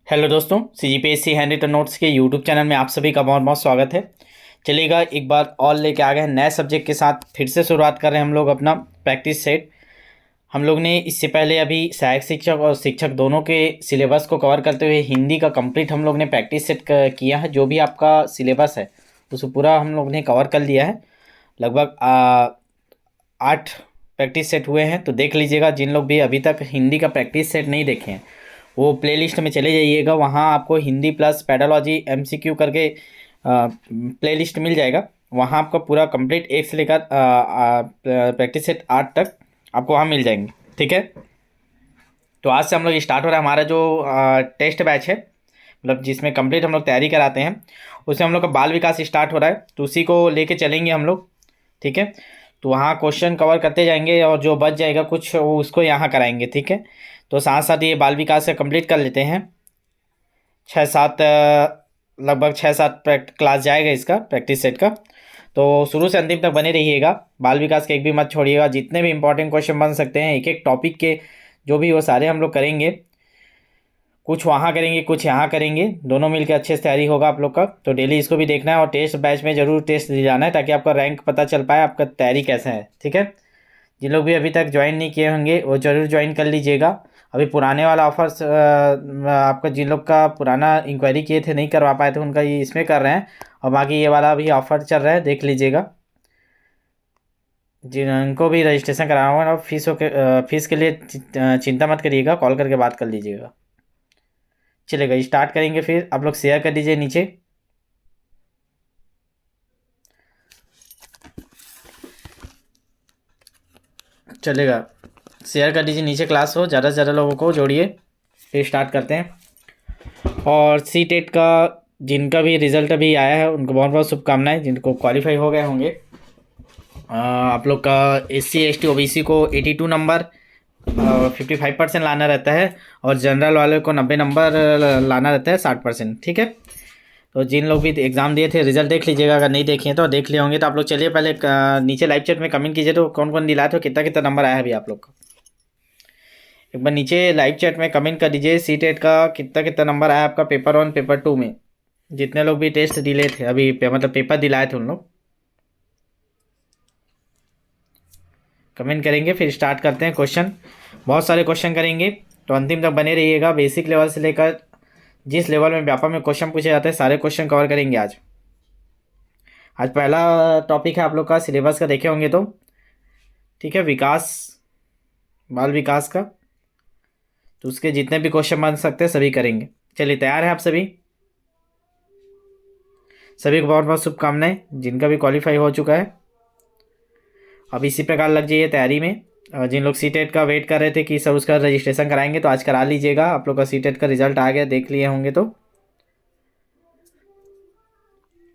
Hello दोस्तों, CGPSC hand written notes के YouTube channel में आप सभी का बहुत बहुत स्वागत है। चलिएगा, एक बार और लेके आ गए हैं नए सब्जेक्ट के साथ। फिर से शुरुआत कर रहे हैं हम लोग अपना प्रैक्टिस सेट। हम लोग ने इससे पहले अभी सहायक शिक्षक और शिक्षक दोनों के सिलेबस को कवर करते हुए हिंदी का कंप्लीट हम लोग ने प्रैक्टिस सेट किया है। जो भी आपका सिलेबस है उसको पूरा हम लोग ने कवर कर लिया है। लगभग 8 प्रैक्टिस सेट हुए हैं। तो देख लीजिएगा, जिन लोग भी अभी तक हिंदी का प्रैक्टिस सेट नहीं देखे हैं वो प्लेलिस्ट में चले जाइएगा। वहाँ आपको हिंदी प्लस पेडालॉजी MCQ करके प्लेलिस्ट मिल जाएगा। वहाँ आपका पूरा कंप्लीट एक से लेकर प्रैक्टिस सेट 8 तक आपको वहाँ मिल जाएंगे। ठीक है, तो आज से हम लोग स्टार्ट हो रहा है हमारा जो टेस्ट बैच है, मतलब जिसमें कंप्लीट हम लोग तैयारी कराते हैं। उसमें हम लोग का बाल विकास स्टार्ट हो रहा है, तो उसी को लेके चलेंगे हम लोग। ठीक है, तो वहाँ क्वेश्चन कवर करते जाएंगे और जो बच जाएगा कुछ वो उसको यहाँ कराएंगे। ठीक है, तो साथ साथ ये बाल विकास से कंप्लीट कर लेते हैं। 6-7 लगभग 6-7 क्लास जाएगा इसका प्रैक्टिस सेट का। तो शुरू से अंतिम तक बने रहिएगा। बाल विकास के एक भी मत छोड़िएगा। जितने भी इंपॉर्टेंट क्वेश्चन बन सकते हैं एक एक टॉपिक के, जो भी वो सारे हम लोग करेंगे। कुछ वहाँ करेंगे कुछ यहाँ करेंगे, दोनों मिलकर अच्छे से तैयारी होगा आप लोग का। तो डेली इसको भी देखना है और टेस्ट बैच में ज़रूर टेस्ट दिलाना है, ताकि आपका रैंक पता चल पाए आपका तैयारी कैसे है। ठीक है, जिन लोग भी अभी तक ज्वाइन नहीं किए होंगे वो ज़रूर ज्वाइन कर लीजिएगा। अभी पुराने वाला ऑफर्स आपका, जिन लोग का पुराना इंक्वायरी किए थे नहीं करवा पाए थे उनका ये इसमें कर रहे हैं, और बाकी ये वाला अभी ऑफर चल रहा है, देख लीजिएगा। जिनको भी रजिस्ट्रेशन कराना होगा ना, फीस के लिए चिंता मत करिएगा, कॉल करके बात कर लीजिएगा। चलेगा, स्टार्ट करेंगे। फिर आप लोग शेयर कर दीजिए नीचे। चलेगा, शेयर कर दीजिए नीचे क्लास हो, ज़्यादा से ज़्यादा लोगों को जोड़िए। फिर स्टार्ट करते हैं। और सी टेट का जिनका भी रिज़ल्ट अभी आया है उनको बहुत बहुत शुभकामनाएं। जिनको क्वालिफाई हो गए होंगे, आप लोग का SC ST OBC को 82 नंबर 55% लाना रहता है, और जनरल वाले को 90 नंबर लाना रहता है 60%। ठीक है, तो जिन लोग भी एग्ज़ाम दिए थे रिजल्ट देख लीजिएगा। अगर नहीं देखे हैं तो देख लिए होंगे। तो आप लोग चलिए पहले नीचे लाइव चैट में कमेंट कीजिए, तो कौन कौन दिलाए तो कितना कितना नंबर आया है अभी आप लोग का। एक बार नीचे लाइव चैट में कमेंट कर दीजिए, सी टेट का कितना कितना नंबर आया आपका पेपर 1 पेपर 2 में। जितने लोग भी टेस्ट दिले थे अभी मतलब पेपर दिलाए थे उन लोग कमेंट करेंगे। फिर स्टार्ट करते हैं। क्वेश्चन बहुत सारे क्वेश्चन करेंगे, तो अंतिम तक बने रहिएगा। बेसिक लेवल से लेकर जिस लेवल में व्यापक में क्वेश्चन पूछे जाते हैं सारे क्वेश्चन कवर करेंगे आज। आज पहला टॉपिक है आप लोग का सिलेबस का, देखे होंगे तो। ठीक है, विकास, बाल विकास का, तो उसके जितने भी क्वेश्चन बन सकते हैं सभी करेंगे। चलिए, तैयार हैं आप सभी? सभी को बहुत बहुत शुभकामनाएं जिनका भी क्वालिफाई हो चुका है। अब इसी प्रकार लग जाइए तैयारी में। जिन लोग सी टेट का वेट कर रहे थे कि सर उसका रजिस्ट्रेशन कराएंगे, तो आज करा लीजिएगा। आप लोग का सी टेट का रिजल्ट आ गया, देख लिए होंगे तो।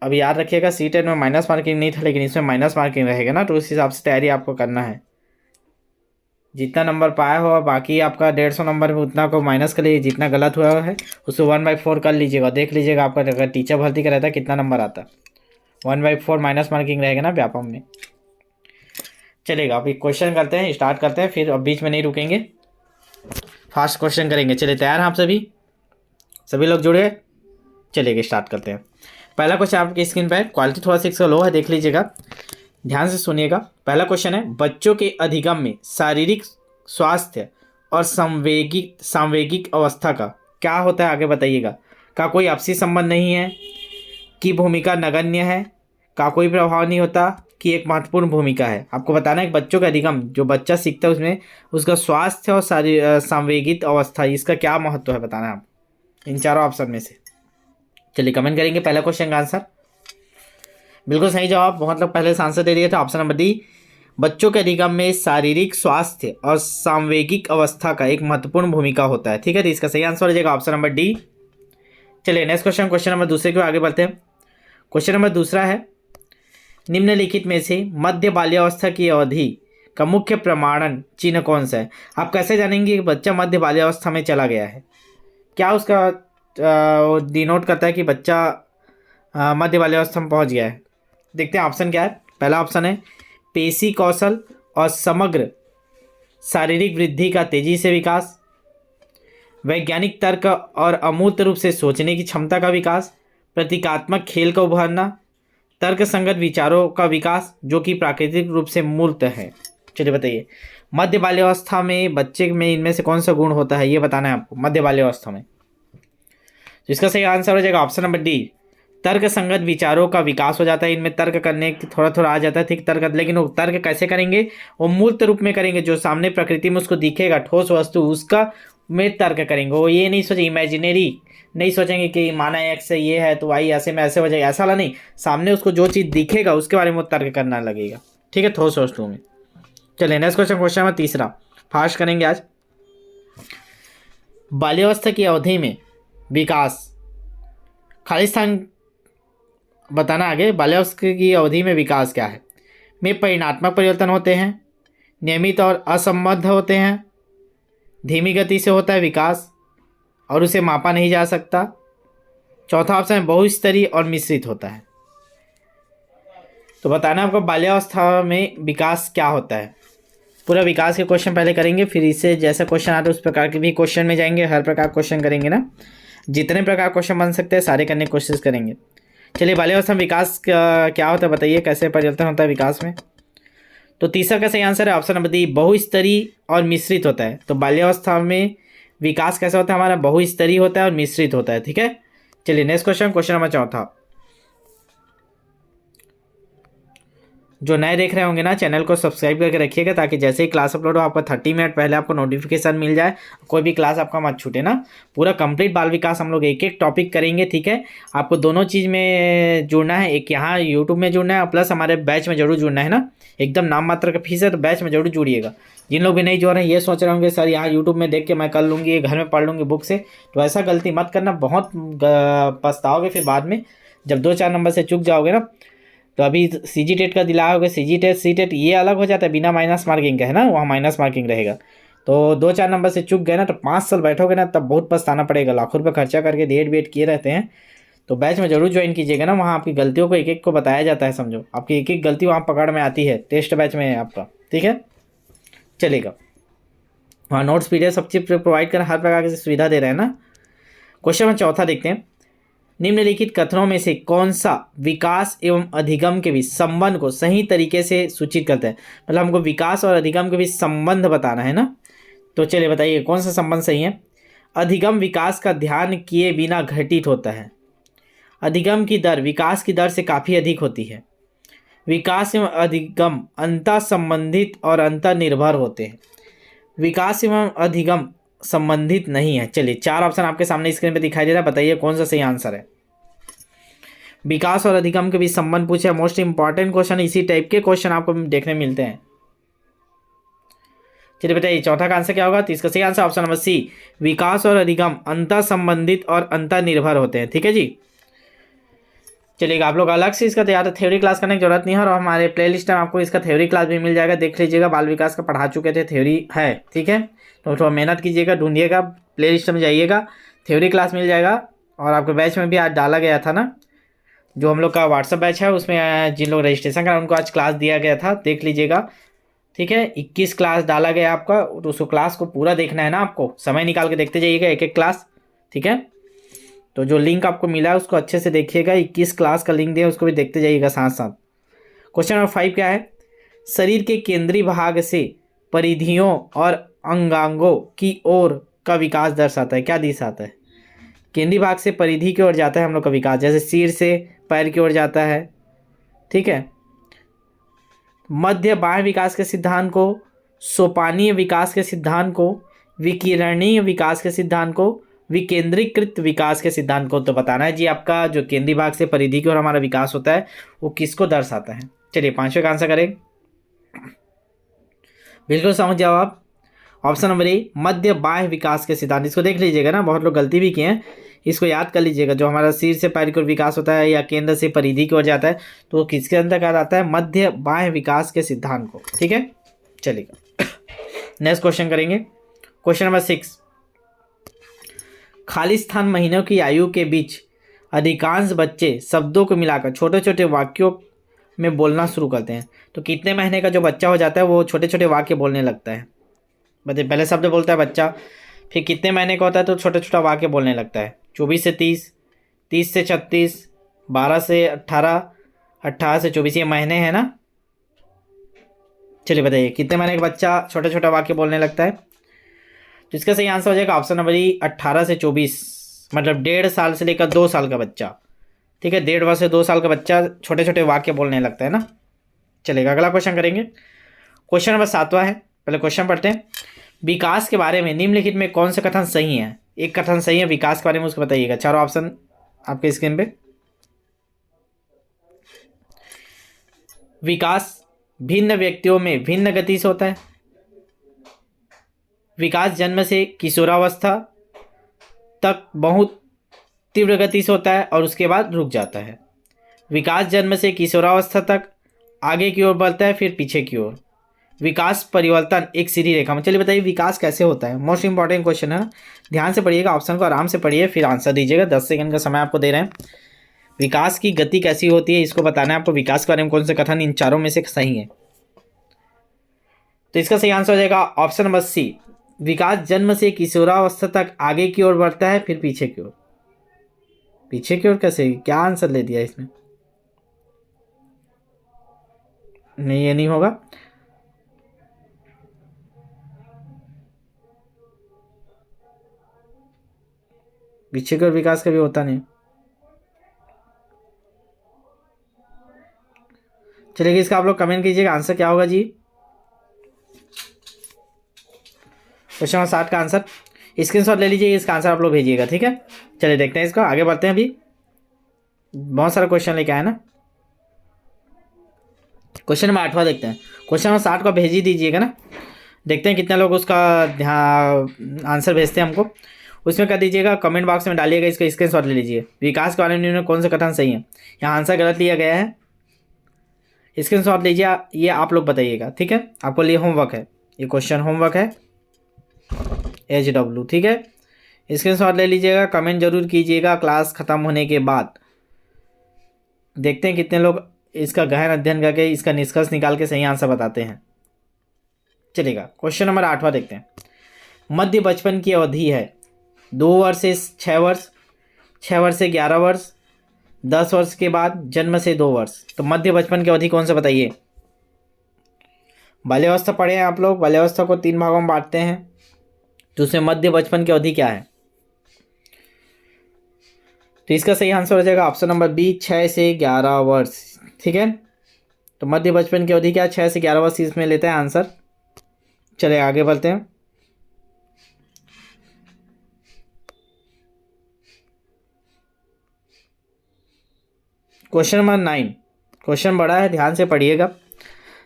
अब याद रखिएगा, सी टेट में माइनस मार्किंग नहीं था, लेकिन इसमें माइनस मार्किंग रहेगा ना, तो उस हिसाब से तैयारी आपको करना है। जितना नंबर पाया हो बाकी आपका 150 नंबर में उतना को माइनस कर लीजिए। जितना गलत हुआ है उसको 1/4 कर लीजिएगा। देख लीजिएगा आपका अगर टीचर भर्ती का रहता है कितना नंबर आता। 1/4 माइनस मार्किंग रहेगा ना व्यापम में। चलेगा, अभी क्वेश्चन करते हैं, स्टार्ट करते हैं। फिर अब बीच में नहीं रुकेंगे, फास्ट क्वेश्चन करेंगे। चलिए, तैयार हैं आप सभी? सभी लोग जुड़े? चलिए स्टार्ट करते हैं। पहला क्वेश्चन आपकी स्क्रीन पर है। क्वालिटी थोड़ा सा इसका लो है, देख लीजिएगा, ध्यान से सुनिएगा। पहला क्वेश्चन है, बच्चों के अधिगम में शारीरिक स्वास्थ्य और सांवेगिक अवस्था का क्या होता है, आगे बताइएगा। का कोई आपसी संबंध नहीं है, की भूमिका नगण्य है, का कोई प्रभाव नहीं होता, कि एक महत्वपूर्ण भूमिका है। आपको बताना है कि बच्चों का अधिगम जो बच्चा सीखता है उसमें उसका स्वास्थ्य और सांवेगिक अवस्था, इसका क्या महत्व है बताना है आप इन चारों ऑप्शन में से। चलिए कमेंट करेंगे पहला क्वेश्चन का आंसर। बिल्कुल सही जवाब, बहुत लोग पहले से आंसर दे दिए थे। ऑप्शन नंबर डी, बच्चों के अधिगम में शारीरिक स्वास्थ्य और सांवेगिक अवस्था का एक महत्वपूर्ण भूमिका होता है। ठीक है, तो इसका सही आंसर हो जाएगा ऑप्शन नंबर डी। चलिए नेक्स्ट क्वेश्चन, क्वेश्चन नंबर दूसरे को आगे बढ़ते हैं। क्वेश्चन नंबर दूसरा है, निम्नलिखित में से मध्य बाल्यावस्था की अवधि का मुख्य प्रमाणन चिन्ह कौन सा है। आप कैसे जानेंगे कि बच्चा मध्य बाल्यावस्था में चला गया है? क्या उसका डिनोट करता है कि बच्चा मध्य बाल्यावस्था में पहुंच गया है? देखते हैं ऑप्शन क्या है। पहला ऑप्शन है, पेशी कौशल और समग्र शारीरिक वृद्धि का तेजी से विकास। वैज्ञानिक तर्क और अमूर्त रूप से सोचने की क्षमता का विकास, प्रतीकात्मक खेल का उभरना, तर्क संगत विचारों का विकास जो कि प्राकृतिक रूप से मूर्त है। चलिए बताइए, मध्य बाल्यावस्था में बच्चे में इनमें से कौन सा गुण होता है, ये बताना है आपको मध्य बाल्यावस्था में। तो इसका सही आंसर हो जाएगा ऑप्शन नंबर डी, तर्क संगत विचारों का विकास हो जाता है। इनमें तर्क करने की थोड़ा थोड़ा आ जाता है, ठीक तर्क, लेकिन वो तर्क कैसे करेंगे, वो मूर्त रूप में करेंगे, जो सामने प्रकृति में उसको दिखेगा ठोस वस्तु उसका में तर्क करेंगे। वो ये नहीं सोचे इमेजिनरी नहीं सोचेंगे कि माना एक्स से ये है तो वाई ऐसे में ऐसे हो जाएगा, ऐसा वाला नहीं, सामने उसको जो चीज़ दिखेगा उसके बारे में वो तर्क करना लगेगा, ठीक है, ठोस वस्तु में। चलिए नेक्स्ट क्वेश्चन, क्वेश्चन नंबर तीसरा, फास्ट करेंगे आज। बाल्यावस्था की अवधि में विकास, खाली स्थान बताना आगे। बाल्यावस्था की अवधि में विकास क्या है, में परिणात्मक परिवर्तन होते हैं, नियमित और असंबद्ध होते हैं, धीमी गति से होता है विकास और उसे मापा नहीं जा सकता। चौथा ऑप्शन है बहुस्तरीय और मिश्रित होता है। तो बताना आपको बाल्यावस्था में विकास क्या होता है। पूरा विकास के क्वेश्चन पहले करेंगे, फिर इससे जैसा क्वेश्चन आता है उस प्रकार के भी क्वेश्चन में जाएंगे। हर प्रकार क्वेश्चन करेंगे ना, जितने प्रकार क्वेश्चन बन सकते हैं सारे करने की कोशिश करेंगे। चलिए बाल्यावस्था में विकास क्या होता है बताइए, कैसे परिवर्तन होता है विकास में। तो तीसरा का सही आंसर है ऑप्शन नंबर डी, बहुस्तरीय और मिश्रित होता है। तो बाल्यावस्था में विकास कैसा होता है हमारा, बहुस्तरीय होता है और मिश्रित होता है, ठीक है। चलिए नेक्स्ट क्वेश्चन, क्वेश्चन नंबर चौथा। जो नए देख रहे होंगे ना, चैनल को सब्सक्राइब करके रखिएगा ताकि जैसे ही क्लास अपलोड हो आपको 30 मिनट पहले आपको नोटिफिकेशन मिल जाए, कोई भी क्लास आपका मत छूटे ना। पूरा कंप्लीट बाल विकास हम लोग एक एक टॉपिक करेंगे, ठीक है। आपको दोनों चीज़ में जुड़ना है, एक यहाँ यूट्यूब में जुड़ना है प्लस हमारे बैच में जरूर जुड़ना है ना। एकदम नाम मात्र का फीस है, तो बैच में जरूर जुड़िएगा। जिन लोग भी नहीं जुड़ रहे हैं ये सोच रहे होंगे सर यहाँ यूट्यूब में देख के मैं कर लूँगी, घर में पढ़ लूँगी बुक से, तो ऐसा गलती मत करना, बहुत पछताओगे फिर बाद में जब 2-4 नंबर से चूक जाओगे ना। तो अभी सीजी टेट का दिलाया होगा, सीजी टेट सी टेट ये अलग हो जाता है, बिना माइनस मार्किंग का है ना, वहाँ माइनस मार्किंग रहेगा। तो 2-4 नंबर से चूक गए ना तो 5 साल बैठोगे ना तब बहुत पछताना पड़ेगा। लाखों रुपये खर्चा करके डेट वेट किए रहते हैं। तो बैच में जरूर ज्वाइन कीजिएगा ना, वहाँ आपकी गलतियों को एक एक को बताया जाता है, समझो आपकी एक एक गलती वहाँ पकड़ में आती है, टेस्ट बैच में है आपका, ठीक है। चलेगा, वहाँ नोट्स पीडीएफ सब चीज़ प्रोवाइड कर हर प्रकार की सुविधा दे रहे हैं ना। क्वेश्चन में चौथा देखते हैं, निम्नलिखित कथनों में से कौन सा विकास एवं अधिगम के बीच संबंध को सही तरीके से सूचित करता है। मतलब हमको विकास और अधिगम के बीच संबंध बताना है ना। तो चलिए बताइए कौन सा संबंध सही है। अधिगम विकास का ध्यान किए बिना घटित होता है। अधिगम की दर विकास की दर से काफ़ी अधिक होती है। विकास एवं अधिगम अंतर संबंधित और अंतर निर्भर होते हैं। विकास एवं अधिगम संबंधित नहीं है। चलिए 4 ऑप्शन आपके सामने स्क्रीन पे दिखाई दे रहा है, बताइए कौन सा सही आंसर है। विकास और अधिगम के बीच संबंध पूछे, मोस्ट इंपॉर्टेंट क्वेश्चन, इसी टाइप के क्वेश्चन आपको देखने मिलते हैं। चलिए बताइए चौथा का आंसर क्या होगा। तो इसका सही आंसर ऑप्शन नंबर सी, विकास और अधिगम अंतर संबंधित और अंतर निर्भर होते हैं, ठीक है जी। चलिएगा, आप लोग अलग से इसका तैयार थ्योरी क्लास करने की जरूरत नहीं है, और हमारे प्लेलिस्ट में आपको इसका थ्योरी क्लास भी मिल जाएगा, देख लीजिएगा। बाल विकास का पढ़ा चुके थे, थ्योरी है, ठीक है। तो थोड़ा मेहनत कीजिएगा, ढूंढिएगा, प्लेलिस्ट में जाइएगा, थ्योरी क्लास मिल जाएगा। और आपके बैच में भी आज डाला गया था ना, जो हम लोग का व्हाट्सअप बैच है उसमें जिन लोग रजिस्ट्रेशन करा उनको आज क्लास दिया गया था, देख लीजिएगा, ठीक है। 21 क्लास डाला गया आपका, तो उस क्लास को पूरा देखना है ना, आपको समय निकाल के देखते जाइएगा एक एक क्लास, ठीक है। तो जो लिंक आपको मिला है उसको अच्छे से देखिएगा, 21 क्लास का लिंक दिया उसको भी देखते जाइएगा साथ साथ। क्वेश्चन नंबर 5 क्या है। शरीर के केंद्रीय भाग से परिधियों और अंगांगों की ओर का विकास दर्शाता है, क्या दर्शाता है। केंद्रीय भाग से परिधि की ओर जाता है हम लोग का विकास, जैसे सिर से पैर की ओर जाता है, ठीक है। मध्य बाह्य विकास के सिद्धांत को, सोपानीय विकास के सिद्धांत को, विकिरणीय विकास के सिद्धांत को, विकेंद्रीकृत विकास के सिद्धांत को। तो बताना है जी आपका जो केंद्रीय भाग से परिधि की ओर हमारा विकास होता है वो किसको दर्शाता है। चलिए 5वें का आंसर करें, बिल्कुल समझ जाओ आप। ऑप्शन नंबर ए, मध्य बाह्य विकास के सिद्धांत। इसको देख लीजिएगा ना, बहुत लोग गलती भी किए हैं, इसको याद कर लीजिएगा। जो हमारा सिर से पैर की ओर विकास होता है या केंद्र से परिधि की ओर जाता है तो वो किसके अंदर कहा जाता है, मध्य बाह्य विकास के सिद्धांत को, ठीक है। चलिएगा नेक्स्ट क्वेश्चन करेंगे, क्वेश्चन नंबर 6। खाली स्थान महीनों की आयु के बीच अधिकांश बच्चे शब्दों को मिलाकर छोटे छोटे वाक्यों में बोलना शुरू करते हैं। तो कितने महीने का जो बच्चा हो जाता है वो छोटे छोटे वाक्य बोलने लगता है। बताइए, पहले शब्द बोलता है बच्चा, फिर कितने महीने का होता है तो छोटा छोटा वाक्य बोलने लगता है। 24 से 30, 30 से 36, 12 से 18, 18 से 24, ये महीने हैं ना। चलिए बताइए कितने महीने का बच्चा छोटा छोटा वाक्य बोलने लगता है। तो इसका सही आंसर हो जाएगा ऑप्शन नंबर ई 18 से 24, मतलब 1.5 साल से लेकर 2 साल का बच्चा। ठीक है, 1.5 वर्ष से 2 साल का बच्चा छोटे छोटे वाक्य बोलने लगता है ना। चलेगा, अगला क्वेश्चन करेंगे। क्वेश्चन नंबर 7वां है, पहले क्वेश्चन पढ़ते हैं। विकास के बारे में निम्नलिखित में कौन सा कथन सही है। एक कथन सही है विकास के बारे में, उसको बताइएगा। चारों ऑप्शन आपके स्क्रीन पे। विकास भिन्न व्यक्तियों में भिन्न गति से होता है। विकास जन्म से किशोरावस्था तक बहुत तीव्र गति से होता है और उसके बाद रुक जाता है। विकास जन्म से किशोरावस्था तक आगे की ओर बढ़ता है, फिर पीछे की ओर। विकास परिवर्तन एक सीधी रेखा में। चलिए बताइए विकास कैसे होता है, मोस्ट इंपॉर्टेंट क्वेश्चन है। ध्यान से पढ़िएगा, ऑप्शन को आराम से पढ़िए, फिर आंसर दीजिएगा। 10 सेकंड का समय आपको दे रहे हैं। विकास की गति कैसी होती है इसको बताना है आपको। विकास के बारे में कौन से कथन इन चारों में से सही है। तो इसका सही आंसर हो जाएगा ऑप्शन नंबर सी, विकास जन्म से किशोरावस्था तक आगे की ओर बढ़ता है, फिर पीछे की ओर। पीछे की ओर कैसे, क्या आंसर ले दिया इसमें। नहीं, ये नहीं होगा। पीछे की ओर विकास कभी होता नहीं। चलिए इसका आप लोग कमेंट कीजिएगा आंसर क्या होगा जी। क्वेश्चन नंबर 7 का आंसर स्क्रीनशॉट ले लीजिए, इसका आंसर आप लोग भेजिएगा। ठीक है, चलिए देखते हैं इसको, आगे बढ़ते हैं। अभी बहुत सारा क्वेश्चन लेके आए ना। क्वेश्चन नंबर 8वां देखते हैं। क्वेश्चन नंबर 60 को भेज ही दीजिएगा ना। देखते हैं कितने लोग उसका ध्यान आंसर भेजते हैं हमको। उसमें कर दीजिएगा, कमेंट बॉक्स में डालिएगा, इसका स्क्रीनशॉट ले लीजिए। विकास के बारे में कौन सा कथन सही है, यहाँ आंसर गलत लिया गया है। स्क्रीनशॉट लीजिए, ये आप लोग बताइएगा। ठीक है, आपको लिए होमवर्क है, ये क्वेश्चन होमवर्क है HW। ठीक है, स्क्रीनशॉट ले लीजिएगा, कमेंट जरूर कीजिएगा क्लास खत्म होने के बाद। देखते हैं कितने लोग इसका गहन अध्ययन करके इसका निष्कर्ष निकाल के सही आंसर बताते हैं। चलेगा, क्वेश्चन नंबर 8वां देखते हैं। मध्य बचपन की अवधि है 2 वर्ष से 6 वर्ष, 6 वर्ष से 11 वर्ष, 10 वर्ष के बाद जन्म से 2 वर्ष। तो मध्य बचपन की अवधि कौन सा बताइए। बाल्यावस्था पढ़े हैं आप लोग, बाल्यावस्था को 3 भागों में बांटते हैं, तो उसमें मध्य बचपन की अवधि क्या है। तो इसका सही आंसर हो जाएगा ऑप्शन नंबर बी 6 से 11 वर्ष। ठीक है, तो मध्य बचपन की अवधि क्या है, 6 से 11 वर्ष इसमें लेते हैं आंसर। चलिए आगे बढ़ते हैं। क्वेश्चन नंबर 9, क्वेश्चन बड़ा है, ध्यान से पढ़िएगा।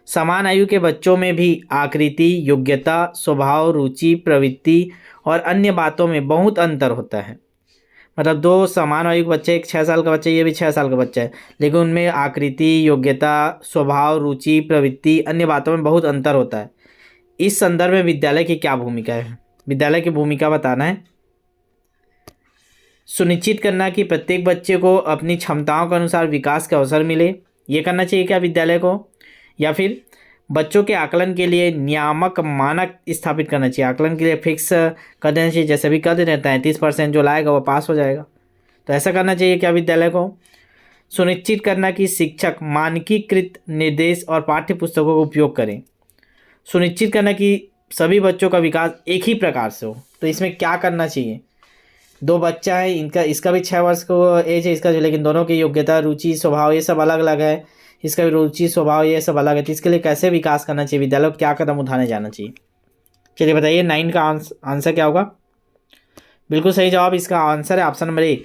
समान आयु के बच्चों में भी आकृति, योग्यता, स्वभाव, रुचि, प्रवृत्ति और अन्य बातों में बहुत अंतर होता है। मतलब 2 समान आयु के बच्चे, एक 6 साल का बच्चा, ये भी 6 साल का बच्चा है, लेकिन उनमें आकृति, योग्यता, स्वभाव, रुचि, प्रवृत्ति, अन्य बातों में बहुत अंतर होता है। इस संदर्भ में विद्यालय की क्या भूमिका है। विद्यालय की भूमिका बताना है। सुनिश्चित करना कि प्रत्येक बच्चे को अपनी क्षमताओं के अनुसार विकास का अवसर मिले, ये करना चाहिए क्या विद्यालय को। या फिर बच्चों के आकलन के लिए नियामक मानक स्थापित करना चाहिए, आकलन के लिए फिक्स कर देना चाहिए, जैसे भी कर देते हैं 33% जो लाएगा वो पास हो जाएगा। तो ऐसा करना चाहिए क्या विद्यालय को। सुनिश्चित करना कि शिक्षक मानकीकृत निर्देश और पाठ्य पुस्तकों का उपयोग करें। सुनिश्चित करना कि सभी बच्चों का विकास एक ही प्रकार से हो। तो इसमें क्या करना चाहिए, 2 बच्चा है, इनका इसका भी 6 वर्ष को एज है इसका, लेकिन दोनों की योग्यता, रुचि, स्वभाव ये सब अलग अलग है। इसका भी रुचि, स्वभाव ये सब अलग है, तो इसके लिए कैसे विकास करना चाहिए, विद्यालय को क्या कदम उठाने जाना चाहिए। चलिए बताइए 9 का आंसर क्या होगा। बिल्कुल सही जवाब इसका आंसर है ऑप्शन नंबर ए,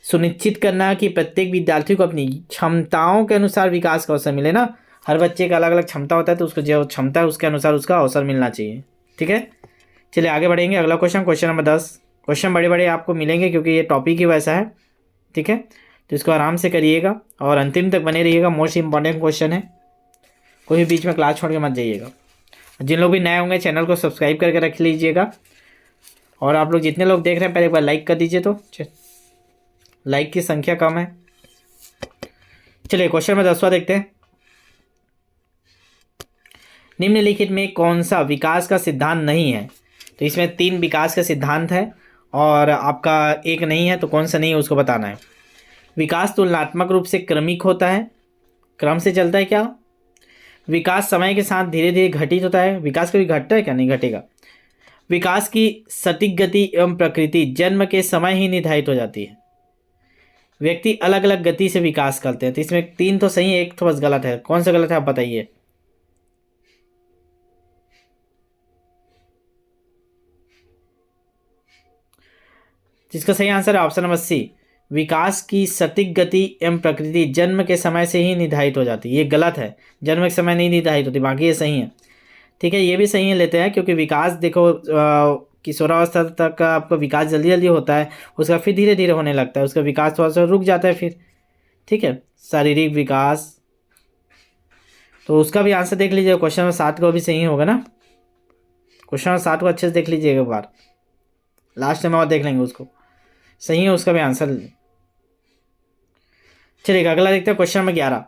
सुनिश्चित करना कि प्रत्येक विद्यार्थी को अपनी क्षमताओं के अनुसार विकास का अवसर मिले ना। हर बच्चे का अलग अलग क्षमता होता है, तो उसको जो क्षमता है उसके अनुसार उसका अवसर मिलना चाहिए। ठीक है, चलिए आगे बढ़ेंगे। अगला क्वेश्चन, क्वेश्चन नंबर 10। क्वेश्चन बड़े बड़े आपको मिलेंगे क्योंकि ये टॉपिक ही वैसा है। ठीक है, तो इसको आराम से करिएगा और अंतिम तक बने रहिएगा, मोस्ट इंपॉर्टेंट क्वेश्चन है। कोई भी बीच में क्लास छोड़ के मत जाइएगा। जिन लोग भी नए होंगे चैनल को सब्सक्राइब करके रख लीजिएगा, और आप लोग जितने लोग देख रहे हैं पहले एक बार लाइक कर दीजिए, तो लाइक की संख्या कम है। चलिए क्वेश्चन में 10वां देखते हैं। निम्नलिखित में कौन सा विकास का सिद्धांत नहीं है। तो इसमें 3 विकास का सिद्धांत है और आपका एक नहीं है, तो कौन सा नहीं है उसको बताना है। विकास तुलनात्मक रूप से क्रमिक होता है, क्रम से चलता है क्या। विकास समय के साथ धीरे धीरे घटित होता है, विकास कभी घटता है क्या, नहीं घटेगा। विकास की सटीक गति एवं प्रकृति जन्म के समय ही निर्धारित हो जाती है। व्यक्ति अलग अलग गति से विकास करते हैं। तो इसमें 3 तो सही है, एक तो बस गलत है। कौन सा गलत है आप बताइए। जिसका सही आंसर है ऑप्शन नंबर सी, विकास की सटीक गति एवं प्रकृति जन्म के समय से ही निर्धारित हो जाती है। ये गलत है, जन्म के समय नहीं निर्धारित होती, बाकी ये सही है। ठीक है, ये भी सही है, लेते हैं, क्योंकि विकास देखो किशोरावस्था तक का आपका विकास जल्दी जल्दी होता है, उसका फिर धीरे धीरे होने लगता है, उसका विकास थोड़ा सा रुक जाता है फिर। ठीक है, शारीरिक विकास, तो उसका भी आंसर देख लीजिएगा। क्वेश्चन नंबर 7 को भी सही होगा ना। क्वेश्चन नंबर 7 को अच्छे से देख लीजिएगा एक बार, लास्ट में और देख लेंगे उसको, सही है उसका भी आंसर। चलिए अगला देखते हैं क्वेश्चन नंबर 11।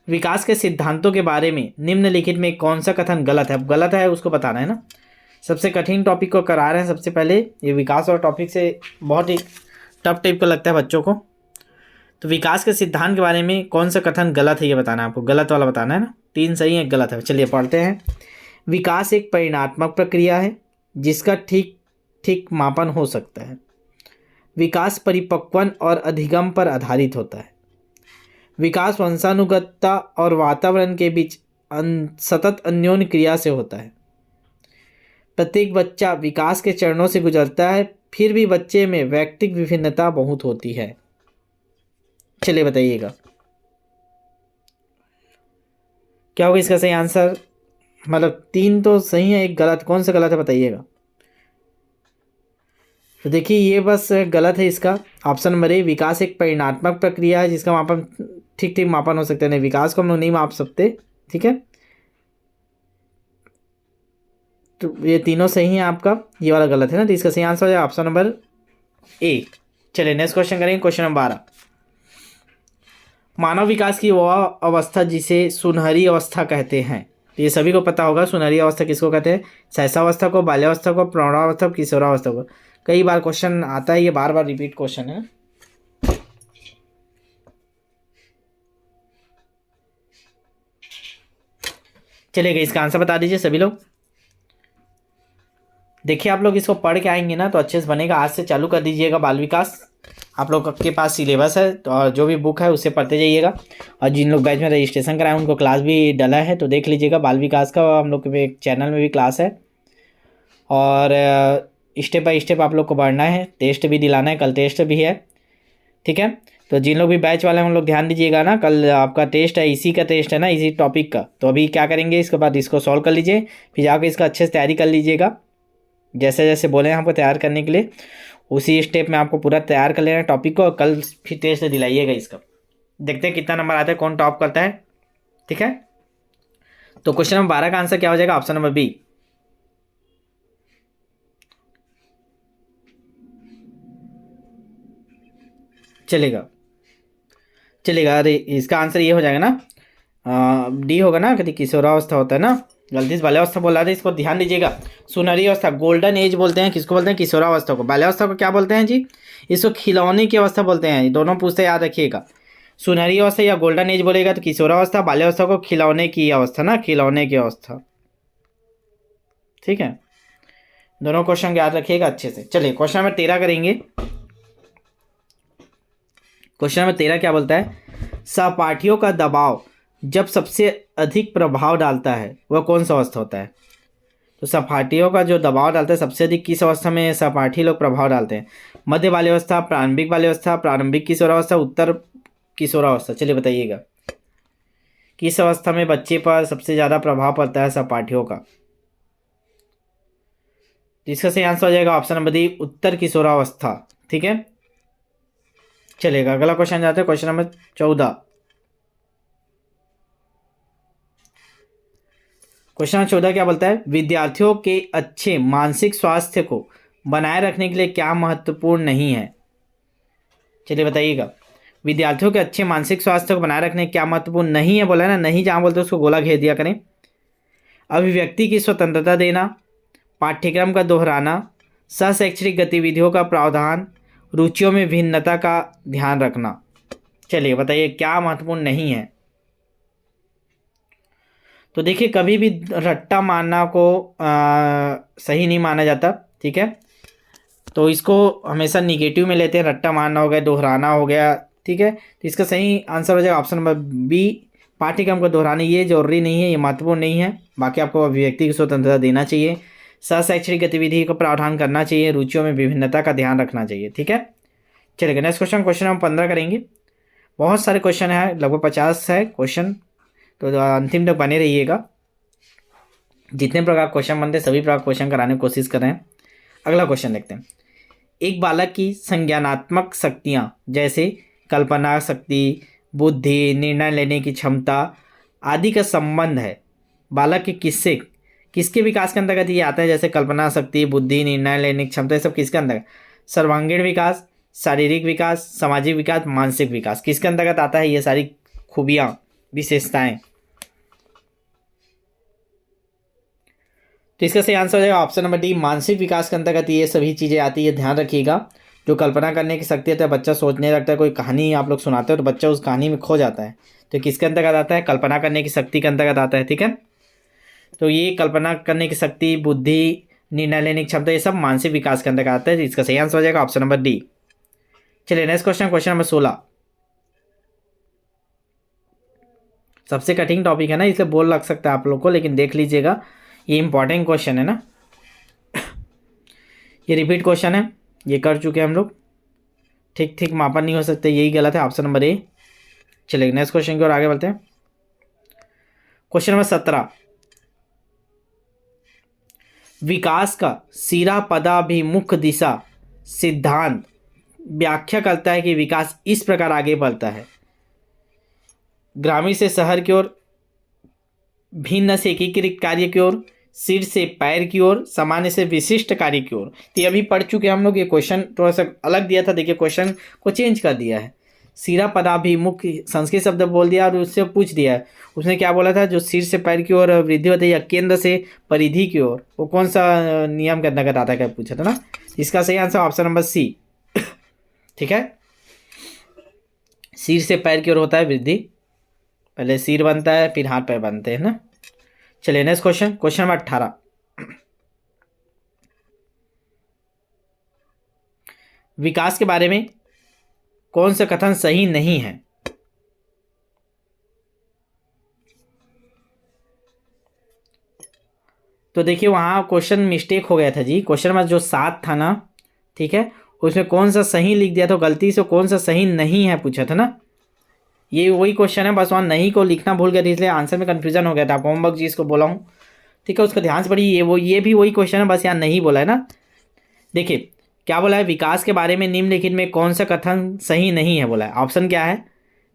विकास के सिद्धांतों के बारे में निम्नलिखित में कौन सा कथन गलत है। अब गलत है उसको बताना है ना। सबसे कठिन टॉपिक को करा रहे हैं सबसे पहले। ये विकास और टॉपिक से बहुत ही टफ टाइप का लगता है बच्चों को। तो विकास के सिद्धांत के बारे में कौन सा कथन गलत है ये बताना है आपको, गलत वाला बताना है ना। 3 सही है, गलत है। चलिए पढ़ते हैं। विकास एक परिणात्मक प्रक्रिया है जिसका ठीक ठीक मापन हो सकता है। विकास परिपक्वन और अधिगम पर आधारित होता है। विकास वंशानुगतता और वातावरण के बीच सतत अन्योन्य क्रिया से होता है। प्रत्येक बच्चा विकास के चरणों से गुजरता है, फिर भी बच्चे में व्यक्तिगत विभिन्नता बहुत होती है। चलिए बताइएगा क्या होगा इसका सही आंसर। मतलब 3 तो सही है, एक गलत, कौन सा गलत है बताइएगा। तो देखिए ये बस गलत है इसका। ऑप्शन नंबर ए, विकास एक परिणात्मक प्रक्रिया है जिसका मापन ठीक ठीक मापन हो सकता है। नहीं, विकास को हम लोग नहीं माप सकते। ठीक है, तो ये तीनों सही है आपका, ये वाला गलत है ना। तो इसका सही आंसर हो जाएगा ऑप्शन नंबर ए। चलिए नेक्स्ट क्वेश्चन करेंगे, क्वेश्चन नंबर 12। मानव विकास की वह अवस्था जिसे सुनहरी अवस्था कहते हैं। तो ये सभी को पता होगा, सुनहरी अवस्था किसको कहते हैं। शैशवावस्था को, बाल्यावस्था को, प्रौढ़ावस्था को, किशोरावस्था को। कई बार क्वेश्चन आता है, ये बार बार रिपीट क्वेश्चन है। चलिए इसका आंसर बता दीजिए सभी लोग। देखिए आप लोग इसको पढ़ के आएंगे ना तो अच्छे से बनेगा। आज से चालू कर दीजिएगा बाल विकास। आप लोग के पास सिलेबस है तो और जो भी बुक है उससे पढ़ते जाइएगा। और जिन लोग बैच में रजिस्ट्रेशन कराएं उनको क्लास भी डला है, तो देख लीजिएगा बाल विकास का। हम लोग के एक चैनल में भी क्लास है और स्टेप बाय स्टेप आप लोग को बढ़ना है। टेस्ट भी दिलाना है, कल टेस्ट भी है। ठीक है, तो जिन लोग भी बैच वाले हैं उन लोग ध्यान दीजिएगा ना, कल आपका टेस्ट है, इसी का टेस्ट है ना, इसी टॉपिक का। तो अभी क्या करेंगे, इसके बाद इसको सॉल्व कर लीजिए, फिर जाकर इसका अच्छे से तैयारी कर लीजिएगा। जैसे जैसे बोले हैं आपको तैयार करने के लिए, उसी स्टेप में आपको पूरा तैयार कर लेना टॉपिक को। कल फिर टेस्ट दिलाइएगा इसका, देखते हैं कितना नंबर आता है, कौन टॉप करता है। ठीक है, तो क्वेश्चन नंबर 12 का आंसर क्या हो जाएगा, ऑप्शन नंबर बी। चलेगा चलेगा, अरे इसका आंसर ये हो जाएगा ना, डी होगा ना। कभी किशोरावस्था होता है ना, गलती से बाल्यावस्था बोला था, इसको ध्यान दीजिएगा। सुनहरी अवस्था, गोल्डन एज बोलते हैं, किसको बोलते हैं, किशोरावस्था को। बाल्यावस्था को क्या बोलते हैं जी, इसको खिलौने की अवस्था बोलते हैं। दोनों पूछते याद रखिएगा, सुनहरी अवस्था या गोल्डन एज बोलेगा तो किशोरावस्था, बाल्यावस्था को खिलौने की अवस्था ना, खिलौने की अवस्था। ठीक है, दोनों क्वेश्चन याद रखिएगा अच्छे से। चलिए क्वेश्चन नंबर 13 करेंगे। क्वेश्चन नंबर 13 क्या बोलता है, सहपाठियों का दबाव जब सबसे अधिक प्रभाव डालता है वह कौन सा अवस्था होता है। तो सहपाठियों का जो दबाव डालता है सबसे अधिक किस अवस्था में सहपाठी लोग प्रभाव डालते हैं। मध्य बाल्यावस्था, प्रारंभिक बाल्यावस्था, प्रारंभिक किशोरावस्था, उत्तर किशोरावस्था। चलिए बताइएगा किस अवस्था में बच्चे पर सबसे ज़्यादा प्रभाव पड़ता है सहपाठियों का। तो इसका सही आंसर हो जाएगा ऑप्शन नंबर डी, उत्तर किशोरावस्था। ठीक है, चलेगा अगला क्वेश्चन जाते हैं, क्वेश्चन नंबर 14। क्वेश्चन नंबर 14 क्या बोलता है, विद्यार्थियों के अच्छे मानसिक स्वास्थ्य को बनाए रखने के लिए क्या महत्वपूर्ण नहीं है। चलिए बताइएगा, विद्यार्थियों के अच्छे मानसिक स्वास्थ्य को बनाए रखने क्या महत्वपूर्ण नहीं है बोला है ना। नहीं जहाँ बोलते उसको गोला घेर दिया करें। अभिव्यक्ति की स्वतंत्रता देना, पाठ्यक्रम का दोहराना, सहशैक्षणिक गतिविधियों का प्रावधान, रुचियों में भिन्नता का ध्यान रखना। चलिए बताइए क्या महत्वपूर्ण नहीं है। तो देखिए कभी भी रट्टा मारना को सही नहीं माना जाता, ठीक है। तो इसको हमेशा निगेटिव में लेते हैं, रट्टा मारना हो गया, दोहराना हो गया, ठीक है। तो इसका सही आंसर हो जाएगा ऑप्शन नंबर बी, पाठ्यक्रम को दोहराना। ये जरूरी नहीं है, ये महत्वपूर्ण नहीं है, बाकी आपको अभिव्यक्ति की स्वतंत्रता देना चाहिए, सहशैक्षणिक गतिविधि का प्रावधान करना चाहिए, रुचियों में विभिन्नता का ध्यान रखना चाहिए, ठीक है। चलिए नेक्स्ट क्वेश्चन हम 15 करेंगे। बहुत सारे क्वेश्चन है, लगभग 50 है क्वेश्चन, तो अंतिम तक बने रहिएगा। जितने प्रकार क्वेश्चन बनते हैं सभी प्रकार क्वेश्चन कराने की कोशिश कर रहे हैं। अगला क्वेश्चन देखते हैं। एक बालक की संज्ञानात्मक शक्तियाँ जैसे कल्पना शक्ति, बुद्धि, निर्णय लेने की क्षमता आदि का संबंध है बालक के किसके विकास के अंतर्गत ये आता है? जैसे कल्पना शक्ति, बुद्धि, निर्णय लेने की क्षमता, ये सब किसके अंतर्गत? सर्वांगीण विकास, शारीरिक विकास, सामाजिक विकास, मानसिक विकास, किसके अंतर्गत आता है ये सारी खूबियाँ, विशेषताएं? तो इसका सही आंसर हो जाएगा ऑप्शन नंबर डी, मानसिक विकास के अंतर्गत ये सभी चीज़ें आती है। ध्यान रखिएगा, जो कल्पना करने की शक्ति होता है, बच्चा सोचने लगता है, कोई कहानी आप लोग सुनाते हो तो बच्चा उस कहानी में खो जाता है, तो किसके अंतर्गत आता है? कल्पना करने की शक्ति के अंतर्गत आता है, ठीक है। तो ये कल्पना करने की शक्ति, बुद्धि, निर्णय लेने की क्षमता, ये सब मानसिक विकास के अंतर्गत आता है। इसका सही आंसर हो जाएगा ऑप्शन नंबर डी। चलिए नेक्स्ट क्वेश्चन नंबर 16। सबसे कठिन टॉपिक है ना, इसलिए बोल लग सकता है आप लोग को, लेकिन देख लीजिएगा ये इंपॉर्टेंट क्वेश्चन है ना। ये रिपीट क्वेश्चन है, ये कर चुके हैं हम लोग। ठीक मापन नहीं हो सकते, यही गलत है, ऑप्शन नंबर ए। चलिए नेक्स्ट क्वेश्चन की ओर आगे बढ़ते हैं। Question number 17। विकास का सिरापदाभिमुख दिशा सिद्धांत व्याख्या करता है कि विकास इस प्रकार आगे बढ़ता है: ग्रामीण से शहर की ओर, भिन्न से एकीकृत कार्य की ओर, सिर से पैर की ओर, सामान्य से विशिष्ट कार्य की ओर। तो ये अभी पढ़ चुके हम लोग, ये क्वेश्चन थोड़ा सा अलग दिया था, देखिए क्वेश्चन को चेंज कर दिया है। सिरापदाभिमुख संस्कृत शब्द बोल दिया और उससे पूछ दिया है, उसने क्या बोला था? जो सिर से पैर की ओर वृद्धि होती है या केंद्र से परिधि की ओर, वो कौन सा नियम के अंतर्गत आता है, क्या पूछा था ना। इसका सही आंसर ऑप्शन नंबर सी, ठीक है। सिर से पैर की ओर होता है वृद्धि, पहले सिर बनता है फिर हाथ पैर बनते हैं ना। चलिए नेक्स्ट क्वेश्चन नंबर 18। विकास के बारे में कौन सा कथन सही नहीं है? तो देखिए वहां क्वेश्चन मिस्टेक हो गया था जी। क्वेश्चन नंबर जो 7 था ना, ठीक है, उसमें कौन सा सही लिख दिया, तो गलती से कौन सा सही नहीं है पूछा था ना। ये वही क्वेश्चन है, बस वहाँ नहीं को लिखना भूल गया था, इसलिए आंसर में कन्फ्यूजन हो गया था। आपको होमवर्क जी इसको बोला हूँ, ठीक है, उसका ध्यान से पढ़िए। ये भी वही क्वेश्चन है, बस यहाँ नहीं बोला है ना। देखिए क्या बोला है, विकास के बारे में निम्नलिखित में कौन सा कथन सही नहीं है बोला है। ऑप्शन क्या है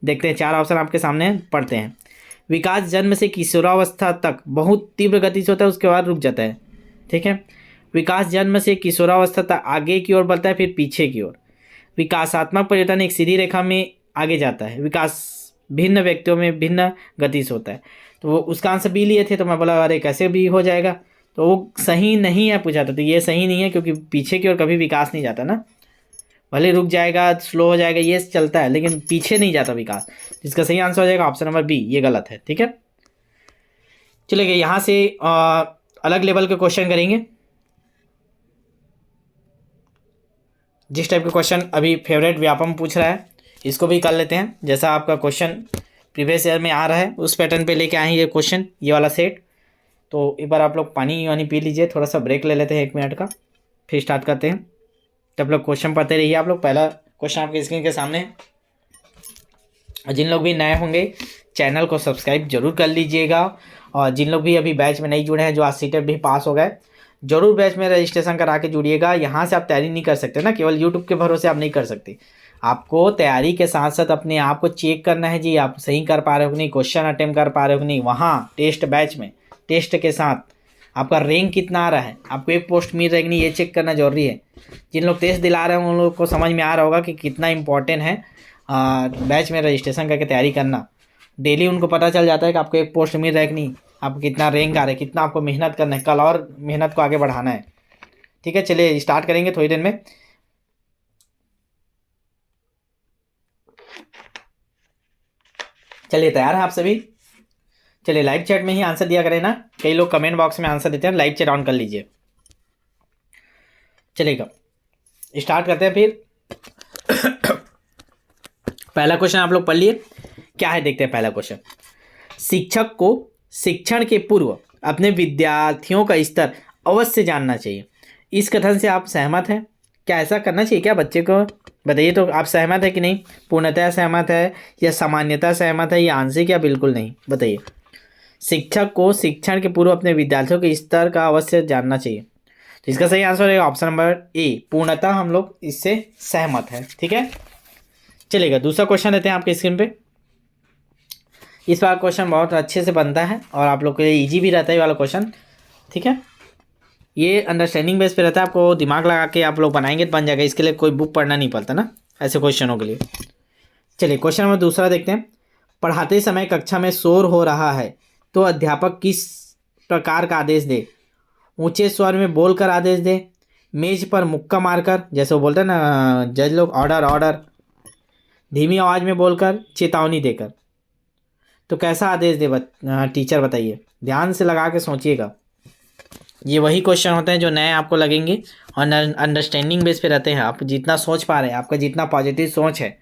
देखते हैं, 4 ऑप्शन आपके सामने पढ़ते हैं। विकास जन्म से किशोरावस्था तक बहुत तीव्र गति से होता है, उसके बाद रुक जाता है, ठीक है। विकास जन्म से किशोरावस्था तक आगे की ओर बढ़ता है फिर पीछे की ओर। विकासात्मक परिवर्तन एक सीधी रेखा में आगे जाता है। विकास भिन्न व्यक्तियों में भिन्न गति से होता है। तो वो उसका आंसर बी लिए थे, तो मैं बोला अरे कैसे भी हो जाएगा, तो वो सही नहीं है पूछा था, तो ये सही नहीं है क्योंकि पीछे की ओर कभी विकास नहीं जाता ना। भले रुक जाएगा, स्लो हो जाएगा, ये चलता है, लेकिन पीछे नहीं जाता विकास। इसका सही आंसर हो जाएगा ऑप्शन नंबर बी, ये गलत है, ठीक है। चलिए यहाँ से अलग लेवल के क्वेश्चन करेंगे। जिस टाइप के क्वेश्चन अभी फेवरेट व्यापम पूछ रहा है, इसको भी कर लेते हैं। जैसा आपका क्वेश्चन प्रीवियस ईयर में आ रहा है उस पैटर्न पे लेके आए हैं ये क्वेश्चन, ये वाला सेट। तो एक बार आप लोग पानी वानी पी लीजिए, थोड़ा सा ब्रेक ले लेते हैं 1 मिनट का, फिर स्टार्ट करते हैं। जब लोग क्वेश्चन पढ़ते रहिए आप लोग। पहला क्वेश्चन आपके स्क्रीन के सामने है। जिन लोग भी नए होंगे चैनल को सब्सक्राइब जरूर कर लीजिएगा, और जिन लोग भी अभी बैच में नहीं जुड़े हैं, जो आज सीटेट भी पास हो गए, जरूर बैच में रजिस्ट्रेशन करा के जुड़िएगा। यहाँ से आप तैयारी नहीं कर सकते ना, केवल यूट्यूब के भरोसे आप नहीं कर सकते। आपको तैयारी के साथ साथ अपने आप को चेक करना है जी, आप सही कर पा रहे हो कि नहीं, क्वेश्चन अटेम्प्ट कर पा रहे हो कि नहीं। वहाँ टेस्ट बैच में टेस्ट के साथ आपका रैंक कितना आ रहा है, आपको एक पोस्ट मिल रहा है कि नहीं, ये चेक करना जरूरी है। जिन लोग टेस्ट दिला रहे हैं उन लोग को समझ में आ रहा होगा कि कितना इंपॉर्टेंट है बैच में रजिस्ट्रेशन करके तैयारी करना। डेली उनको पता चल जाता है कि आपको एक पोस्ट मिल रहा है कि नहीं, आपको कितना रैंक आ रहा है, कितना आपको मेहनत करना है, कल और मेहनत को आगे बढ़ाना है। ठीक है, चलिए स्टार्ट करेंगे थोड़ी देर में। चलिए तैयार हैं आप सभी? चलिए लाइव चैट में ही आंसर दिया करें ना, कई लोग कमेंट बॉक्स में आंसर देते हैं, लाइव चैट ऑन कर लीजिए। चलेगा, स्टार्ट करते हैं फिर। पहला क्वेश्चन आप लोग पढ़ लिए, क्या है देखते हैं पहला क्वेश्चन। शिक्षक को शिक्षण के पूर्व अपने विद्यार्थियों का स्तर अवश्य जानना चाहिए। इस कथन से आप सहमत हैं? क्या ऐसा करना चाहिए क्या बच्चे को? बताइए तो, आप सहमत है कि नहीं? पूर्णतः सहमत है या सामान्यतः सहमत है या आंशिक या बिल्कुल नहीं? बताइए। शिक्षक को शिक्षण के पूर्व अपने विद्यार्थियों के स्तर का अवश्य जानना चाहिए। तो इसका सही आंसर है ऑप्शन नंबर ए, पूर्णतः हम लोग इससे सहमत हैं। ठीक है, चलेगा दूसरा क्वेश्चन लेते हैं आपके स्क्रीन पे। इस बार क्वेश्चन बहुत अच्छे से बनता है और आप लोग के लिए ईजी भी रहता है ये वाला क्वेश्चन। ठीक है, ये अंडरस्टैंडिंग बेस पे रहता है, आपको दिमाग लगा के आप लोग बनाएंगे तो बन जाएगा। इसके लिए कोई बुक पढ़ना नहीं पड़ता ना ऐसे क्वेश्चनों के लिए। चलिए क्वेश्चन नंबर दूसरा देखते हैं। पढ़ाते समय कक्षा में शोर हो रहा है तो अध्यापक किस प्रकार का आदेश दे? ऊंचे स्वर में बोलकर आदेश दे, मेज पर मुक्का मारकर, जैसे वो बोलते हैं ना जज लोग, ऑर्डर ऑर्डर, धीमी आवाज़ में बोलकर, चेतावनी देकर। तो कैसा आदेश दे टीचर बताइए, ध्यान से लगा के सोचिएगा। ये वही क्वेश्चन होते हैं जो नए आपको लगेंगे और अंडरस्टैंडिंग बेस पे रहते हैं। आप जितना सोच पा रहे हैं, आपका जितना पॉजिटिव सोच है,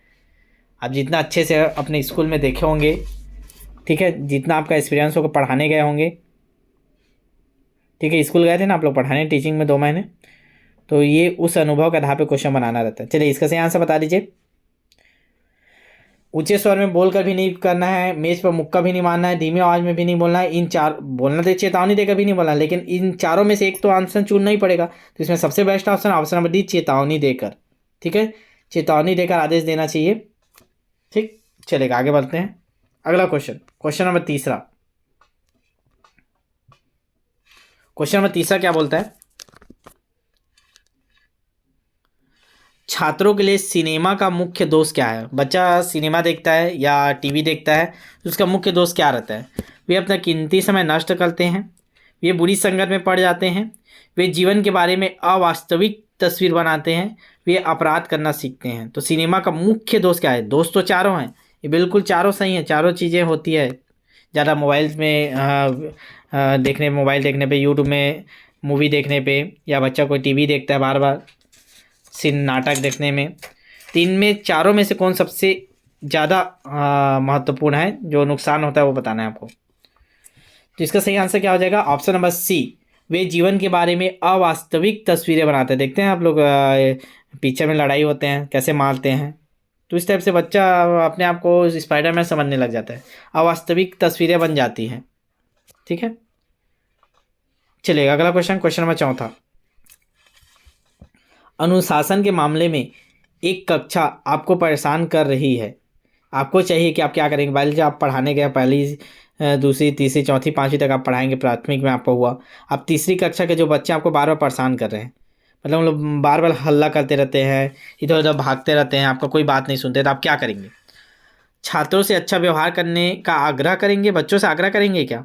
आप जितना अच्छे से अपने स्कूल में देखे होंगे, ठीक है, जितना आपका एक्सपीरियंस होगा, पढ़ाने गए होंगे, ठीक है, स्कूल गए थे ना आप लोग पढ़ाने, टीचिंग में 2 महीने, तो ये उस अनुभव के आधार पर क्वेश्चन बनाना रहता है। चलिए इसका सही आंसर बता दीजिए। ऊंचे स्वर में बोलकर भी नहीं करना है, मेज पर मुक्का भी नहीं मारना है, धीमी आवाज में भी नहीं बोलना है, इन चार बोलना तो चेतावनी देकर भी नहीं बोलना है, लेकिन इन चारों में से एक तो आंसर चुनना ही पड़ेगा। तो इसमें सबसे best option option number D, चेतावनी देकर। ठीक है, चेतावनी देकर आदेश देना चाहिए। ठीक, चलेगा आगे बढ़ते हैं। अगला क्वेश्चन, क्वेश्चन नंबर तीसरा। क्वेश्चन नंबर तीसरा क्या बोलता है? छात्रों के लिए सिनेमा का मुख्य दोष क्या है? बच्चा सिनेमा देखता है या टीवी देखता है, उसका मुख्य दोष क्या रहता है? वे अपना कीमती समय नष्ट करते हैं, वे बुरी संगत में पड़ जाते हैं, वे जीवन के बारे में अवास्तविक तस्वीर बनाते हैं, वे अपराध करना सीखते हैं। तो सिनेमा का मुख्य दोष क्या है? दोस्त तो चारों हैं, ये बिल्कुल चारों सही हैं, चारों चीज़ें होती है। ज़्यादा मोबाइल में देखने, मोबाइल देखने पे, यूट्यूब में मूवी देखने पे, या बच्चा कोई टीवी देखता है बार बार, नाटक देखने में, तो इनमें चारों में से कौन सबसे ज़्यादा महत्वपूर्ण है, जो नुकसान होता है वो बताना है आपको। तो इसका सही आंसर क्या हो जाएगा? ऑप्शन नंबर सी, वे जीवन के बारे में अवास्तविक तस्वीरें बनाते हैं। देखते हैं आप लोग पिक्चर में लड़ाई होते हैं, कैसे मारते हैं, तो इस टाइप से बच्चा अपने आप को स्पाइडरमैन समझने लग जाता है, अवास्तविक तस्वीरें बन जाती हैं। ठीक है, चलिए अगला क्वेश्चन, क्वेश्चन नंबर चौथा। अनुशासन के मामले में एक कक्षा आपको परेशान कर रही है, आपको चाहिए कि आप क्या करेंगे? मान लीजिए आप पढ़ाने गए, पहली दूसरी तीसरी चौथी पाँचवीं तक आप पढ़ाएंगे, प्राथमिक में आपको हुआ, अब तीसरी कक्षा के जो बच्चे आपको बार बार परेशान कर रहे हैं, मतलब हम लोग बार बार हल्ला करते रहते हैं, इधर उधर भागते रहते हैं, आपका कोई बात नहीं सुनते, तो आप क्या करेंगे? छात्रों से अच्छा व्यवहार करने का आग्रह करेंगे, बच्चों से आग्रह करेंगे क्या?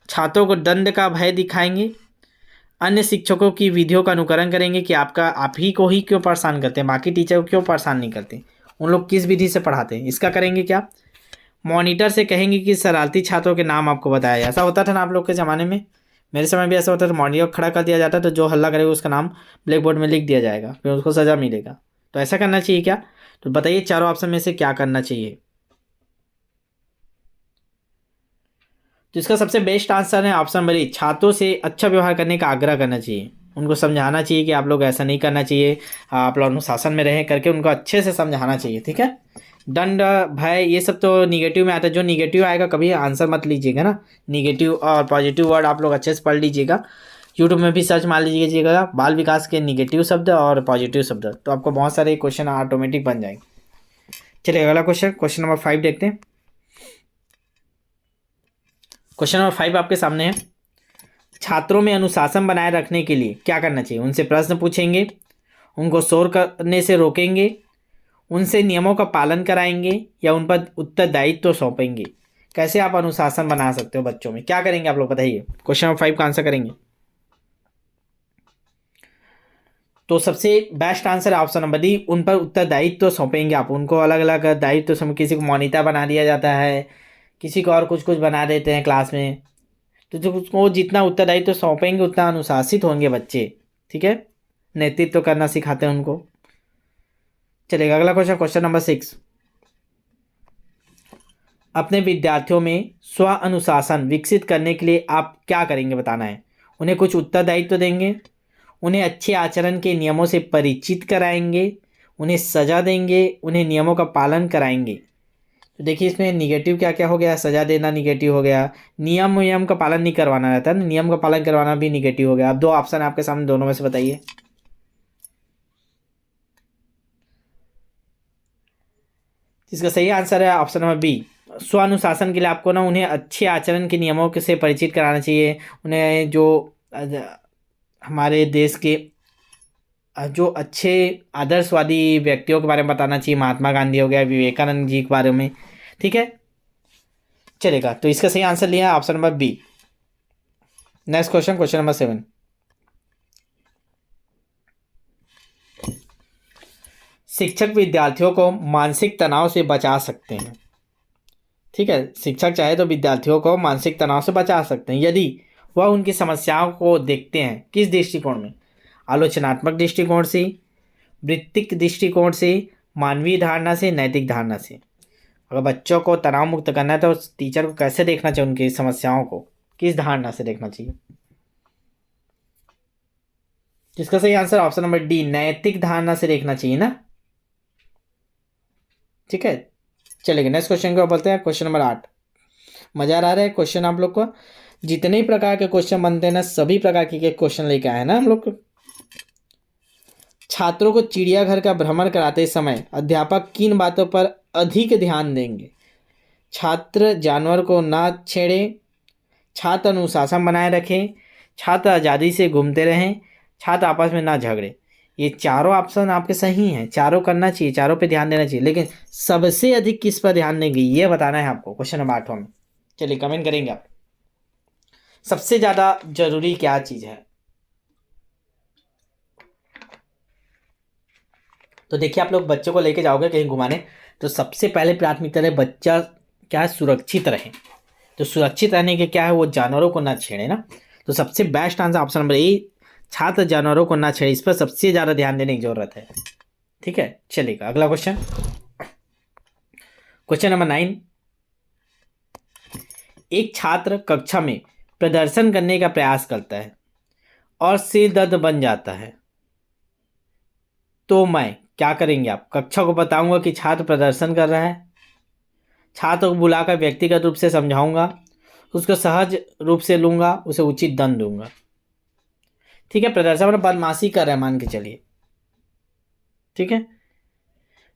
छात्रों को दंड का भय दिखाएंगे, अन्य शिक्षकों की विधियों का अनुकरण करेंगे कि आप ही को ही क्यों परेशान करते हैं, बाकी टीचर को क्यों परेशान नहीं करते, उन लोग किस विधि से पढ़ाते हैं, इसका करेंगे क्या? मॉनिटर से कहेंगे कि शरारती छात्रों के नाम आपको बताया जाए। ऐसा होता था ना आप लोग के ज़माने में, मेरे समय भी ऐसा होता था, मॉनिटर खड़ा कर दिया जाता, तो जो हल्ला करेगा उसका नाम ब्लैक बोर्ड में लिख दिया जाएगा, फिर उसको सज़ा मिलेगा। तो ऐसा करना चाहिए क्या? तो बताइए चारों ऑप्शन में से क्या करना चाहिए? तो इसका सबसे बेस्ट आंसर है ऑप्शन नंबर ए, छात्रों से अच्छा व्यवहार करने का आग्रह करना चाहिए, उनको समझाना चाहिए कि आप लोग ऐसा नहीं करना चाहिए, आप लोग अनुशासन में रहें करके उनको अच्छे से समझाना चाहिए। ठीक है, दंड भय ये सब तो निगेटिव में आता है, जो निगेटिव आएगा कभी आंसर मत लीजिएगा ना, निगेटिव और पॉजिटिव वर्ड आप लोग अच्छे से पढ़ लीजिएगा, यूट्यूब में भी सर्च मार लीजिएगा बाल विकास के निगेटिव शब्द और पॉजिटिव शब्द, तो आपको बहुत सारे क्वेश्चन ऑटोमेटिक बन जाएंगे। चलिए अगला क्वेश्चन, क्वेश्चन नंबर 5 देखते हैं। क्वेश्चन नंबर 5 आपके सामने है। छात्रों में अनुशासन बनाए रखने के लिए क्या करना चाहिए? उनसे प्रश्न पूछेंगे, उनको शोर करने से रोकेंगे, उनसे नियमों का पालन कराएंगे, या उन पर उत्तरदायित्व सौंपेंगे? कैसे आप अनुशासन बना सकते हो बच्चों में, क्या करेंगे आप लोग बताइए। क्वेश्चन नंबर 5 का आंसर करेंगे। तो सबसे बेस्ट आंसर है ऑप्शन नंबर डी, उन पर उत्तरदायित्व तो सौंपेंगे आप उनको, अलग अलग दायित्व तो किसी को मॉनिटर बना दिया जाता है, किसी को और कुछ कुछ बना देते हैं क्लास में। तो जो उसको जितना उत्तरदायित्व तो सौंपेंगे उतना अनुशासित होंगे बच्चे, ठीक है। नेतृत्व तो करना सिखाते हैं उनको। चलेगा अगला क्वेश्चन, क्वेश्चन नंबर 6। अपने विद्यार्थियों में स्व अनुशासन विकसित करने के लिए आप क्या करेंगे बताना है। उन्हें कुछ उत्तरदायित्व तो देंगे, उन्हें अच्छे आचरण के नियमों से परिचित कराएंगे, उन्हें सजा देंगे, उन्हें नियमों का पालन कराएंगे। तो देखिए इसमें निगेटिव क्या क्या हो गया, सजा देना निगेटिव हो गया, नियम का पालन नहीं करवाना रहता है, नियम का पालन करवाना भी निगेटिव हो गया। अब दो ऑप्शन आपके सामने, दोनों में से बताइए। इसका सही आंसर है ऑप्शन नंबर बी। स्वानुशासन के लिए आपको ना उन्हें अच्छे आचरण के नियमों से परिचित कराना चाहिए, उन्हें जो हमारे देश के जो अच्छे आदर्शवादी व्यक्तियों के बारे में बताना चाहिए, महात्मा गांधी हो गया, विवेकानंद जी के बारे में, ठीक है। चलेगा, तो इसका सही आंसर लिया option number B. Next question, question number 7। शिक्षक विद्यार्थियों को मानसिक तनाव से बचा सकते हैं, ठीक है। शिक्षक चाहे तो विद्यार्थियों को मानसिक तनाव से बचा सकते हैं यदि वह उनकी समस्याओं को देखते हैं किस दृष्टिकोण में, आलोचनात्मक दृष्टिकोण से, वृत्तिक दृष्टिकोण से, मानवीय धारणा से, नैतिक धारणा से। अगर बच्चों को तनाव मुक्त करना है तो टीचर को कैसे देखना चाहिए, उनकी समस्याओं को किस धारणा से देखना चाहिए। जिसका सही आंसर ऑप्शन नंबर डी, नैतिक धारणा से देखना चाहिए ना, ठीक है। चलेगा नेक्स्ट क्वेश्चन को बोलते हैं, क्वेश्चन नंबर 8। मजा आ रहा है क्वेश्चन आप लोग को, जितने ही प्रकार के क्वेश्चन बनते हैं ना सभी प्रकार के क्वेश्चन लेके आए हैं ना हम लोग को। छात्रों को चिड़ियाघर का भ्रमण कराते समय अध्यापक किन बातों पर अधिक ध्यान देंगे। छात्र जानवर को ना छेड़े, छात्र अनुशासन बनाए रखें, छात्र आज़ादी से घूमते रहें, छात्र आपस में ना झगड़े। ये चारों ऑप्शन आपके सही हैं, चारों करना चाहिए, चारों पे ध्यान देना चाहिए, लेकिन सबसे अधिक किस पर ध्यान देंगे ये बताना है आपको क्वेश्चन नंबर 8 में। चलिए कमेंट करेंगे आप, सबसे ज़्यादा जरूरी क्या चीज़ है। तो देखिए आप लोग बच्चों को लेके जाओगे कहीं घुमाने तो सबसे पहले प्राथमिकता है बच्चा क्या है, सुरक्षित रहे। तो सुरक्षित रहने के क्या है, वो जानवरों को ना छेड़े ना। तो सबसे best answer option number A, छात्र जानवरों को ना छेड़े, इस पर सबसे ज़्यादा ध्यान देने की जरूरत है, ठीक है। चलिएगा अगला क्वेश्चन, क्वेश्चन नंबर 9। एक छात्र कक्षा में प्रदर्शन करने का प्रयास करता है और सिर दर्द बन जाता है, तो मैं क्या करेंगे आप। कक्षा को बताऊंगा कि छात्र प्रदर्शन कर रहा है, छात्र को बुलाकर व्यक्तिगत रूप से समझाऊंगा, उसको सहज रूप से लूंगा, उसे उचित दंड दूंगा, ठीक है। प्रदर्शन में बदमाशी कर रहा है मान के चलिए, ठीक है,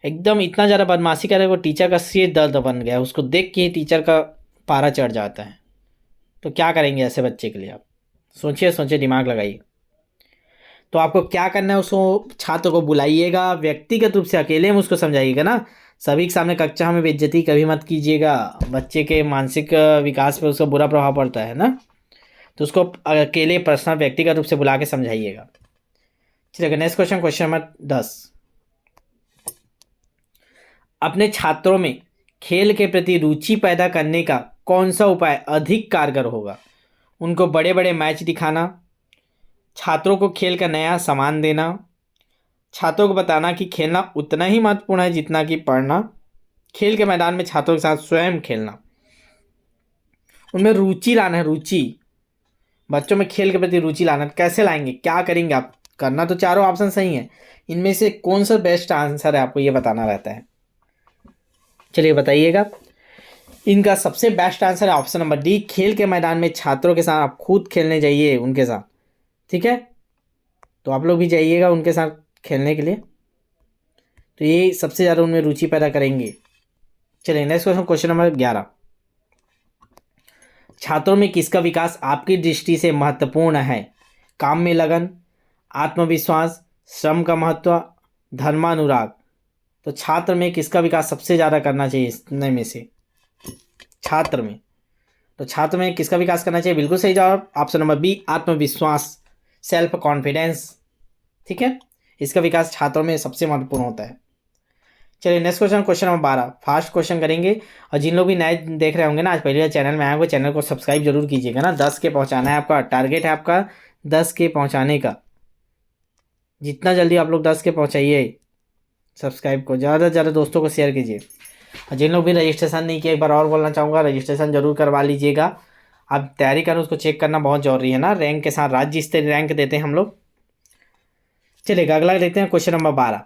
एकदम इतना ज़्यादा बदमाशी कर रहा है वो टीचर का सिर दर्द बन गया, उसको देख के ही टीचर का पारा चढ़ जाता है। तो क्या करेंगे ऐसे बच्चे के लिए आप, सोचिए सोचिए, दिमाग लगाइए। तो आपको क्या करना है, उसको छात्र को बुलाइएगा, व्यक्तिगत रूप से अकेले में उसको समझाइएगा ना, सभी के सामने कक्षा में बेइज्जती कभी मत कीजिएगा, बच्चे के मानसिक विकास पे उसका बुरा प्रभाव पड़ता है ना। तो उसको अकेले पर्सनल व्यक्तिगत रूप से बुला के समझाइएगा। चलिए नेक्स्ट क्वेश्चन, क्वेश्चन नंबर 10। अपने छात्रों में खेल के प्रति रुचि पैदा करने का कौन सा उपाय अधिक कारगर होगा। उनको बड़े बड़े मैच दिखाना, छात्रों को खेल का नया सामान देना, छात्रों को बताना कि खेलना उतना ही महत्वपूर्ण है जितना कि पढ़ना, खेल के मैदान में छात्रों के साथ स्वयं खेलना। उनमें रुचि लाना है, रुचि, बच्चों में खेल के प्रति रुचि लाना। कैसे लाएंगे, क्या करेंगे आप, करना तो चारों ऑप्शन सही है, इनमें से कौन सा बेस्ट आंसर है आपको ये बताना रहता है। चलिए बताइएगा, इनका सबसे बेस्ट आंसर है ऑप्शन नंबर डी, खेल के मैदान में छात्रों के साथ आप खुद खेलने जाइए उनके साथ, ठीक है। तो आप लोग भी जाइएगा उनके साथ खेलने के लिए, तो ये सबसे ज़्यादा उनमें रुचि पैदा करेंगे। चलिए नेक्स्ट क्वेश्चन, क्वेश्चन नंबर 11। छात्रों में किसका विकास आपकी दृष्टि से महत्वपूर्ण है। काम में लगन, आत्मविश्वास, श्रम का महत्व, धर्मानुराग। तो छात्र में किसका विकास सबसे ज़्यादा करना चाहिए इनमें से। छात्र में, तो छात्र में किसका विकास करना चाहिए? बिल्कुल सही जवाब ऑप्शन नंबर बी, आत्मविश्वास, सेल्फ कॉन्फिडेंस। ठीक है, इसका विकास छात्रों में सबसे महत्वपूर्ण होता है। चलिए next question, question number 12, fast question करेंगे। और जिन लोग भी नए देख रहे होंगे ना, आज पहले चैनल में आए होंगे, चैनल को सब्सक्राइब जरूर कीजिएगा ना। 10 के पहुंचाना है आपका टारगेट है, आपका 10 के पहुंचाने का। जितना जल्दी आप लोग 10 के पहुंचाइए सब्सक्राइब को, ज़्यादा से ज़्यादा दोस्तों को शेयर कीजिए। और जिन लोग भी रजिस्ट्रेशन नहीं किया, एक बार और बोलना चाहूँगा, रजिस्ट्रेशन जरूर करवा लीजिएगा। आप तैयारी करें, उसको चेक करना बहुत जरूरी है ना, रैंक के साथ राज्य स्तरीय रैंक देते हैं हम लोग। चलिएगा अगला देखते हैं, क्वेश्चन नंबर 12,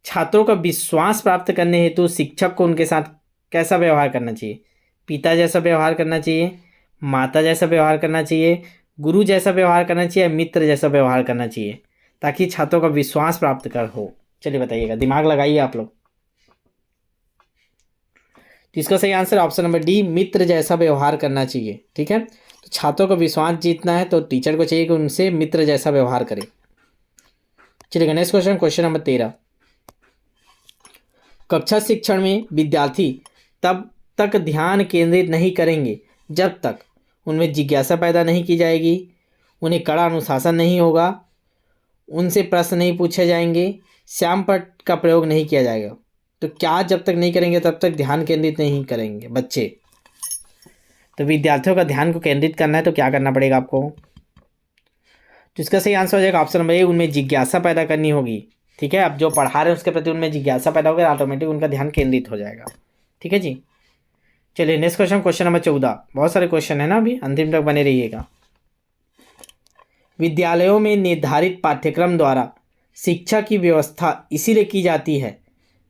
छात्रों का विश्वास प्राप्त करने हेतु शिक्षक को उनके साथ कैसा व्यवहार करना चाहिए? पिता जैसा व्यवहार करना चाहिए, माता जैसा व्यवहार करना चाहिए, गुरु जैसा व्यवहार करना चाहिए, मित्र जैसा व्यवहार करना चाहिए, ताकि छात्रों का विश्वास प्राप्त कर हो? चलिए बताइएगा, दिमाग लगाइए आप लोग। तो इसका सही आंसर ऑप्शन नंबर डी, मित्र जैसा व्यवहार करना चाहिए। ठीक है, तो छात्रों का विश्वास जीतना है तो टीचर को चाहिए कि उनसे मित्र जैसा व्यवहार करे। चलिए नेक्स्ट क्वेश्चन, क्वेश्चन नंबर 13, कक्षा शिक्षण में विद्यार्थी तब तक ध्यान केंद्रित नहीं करेंगे जब तक उनमें जिज्ञासा पैदा नहीं की जाएगी, उन्हें कड़ा अनुशासन नहीं होगा, उनसे प्रश्न नहीं पूछे जाएंगे, श्यामपट्ट का प्रयोग नहीं किया जाएगा। तो क्या जब तक नहीं करेंगे तब तक ध्यान केंद्रित नहीं करेंगे बच्चे? तो विद्यार्थियों का ध्यान को केंद्रित करना है तो क्या करना पड़ेगा आपको? तो इसका सही आंसर हो जाएगा ऑप्शन नंबर ए, उनमें जिज्ञासा पैदा करनी होगी। ठीक है, अब जो पढ़ा रहे हैं उसके प्रति उनमें जिज्ञासा पैदा होगा, ऑटोमेटिक उनका ध्यान केंद्रित हो जाएगा। ठीक है जी। चलिए नेक्स्ट क्वेश्चन, क्वेश्चन नंबर 14, बहुत सारे क्वेश्चन है ना, अभी अंतिम तक बने रहिएगा। विद्यालयों में निर्धारित पाठ्यक्रम द्वारा शिक्षा की व्यवस्था इसीलिए की जाती है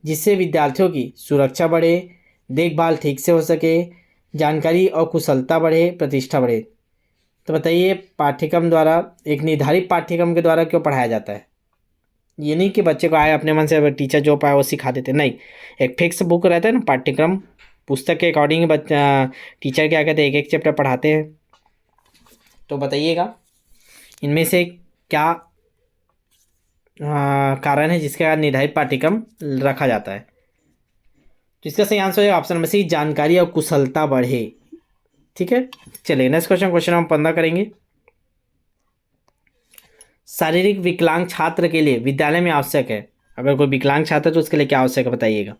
जिससे विद्यार्थियों की सुरक्षा बढ़े, देखभाल ठीक से हो सके, जानकारी और कुशलता बढ़े, प्रतिष्ठा बढ़े। तो बताइए, पाठ्यक्रम द्वारा, एक निर्धारित पाठ्यक्रम के द्वारा क्यों पढ़ाया जाता है? ये नहीं कि बच्चे को आए अपने मन से टीचर जो पाए वो सिखा देते, नहीं, एक फिक्स बुक रहता है ना, पाठ्यक्रम पुस्तक के अकॉर्डिंग टीचर क्या कहते हैं, एक एक चैप्टर पढ़ाते हैं। तो बताइएगा इनमें से क्या कारण है जिसके कारण निर्धारित पाठ्यक्रम रखा जाता है? तो इसका सही आंसर है ऑप्शन नंबर सी, जानकारी और कुशलता बढ़े। ठीक है, चलिए नेक्स्ट क्वेश्चन, क्वेश्चन नंबर 15 करेंगे। शारीरिक विकलांग छात्र के लिए विद्यालय में आवश्यक है, अगर कोई विकलांग छात्र है तो उसके लिए क्या आवश्यक है बताइएगा?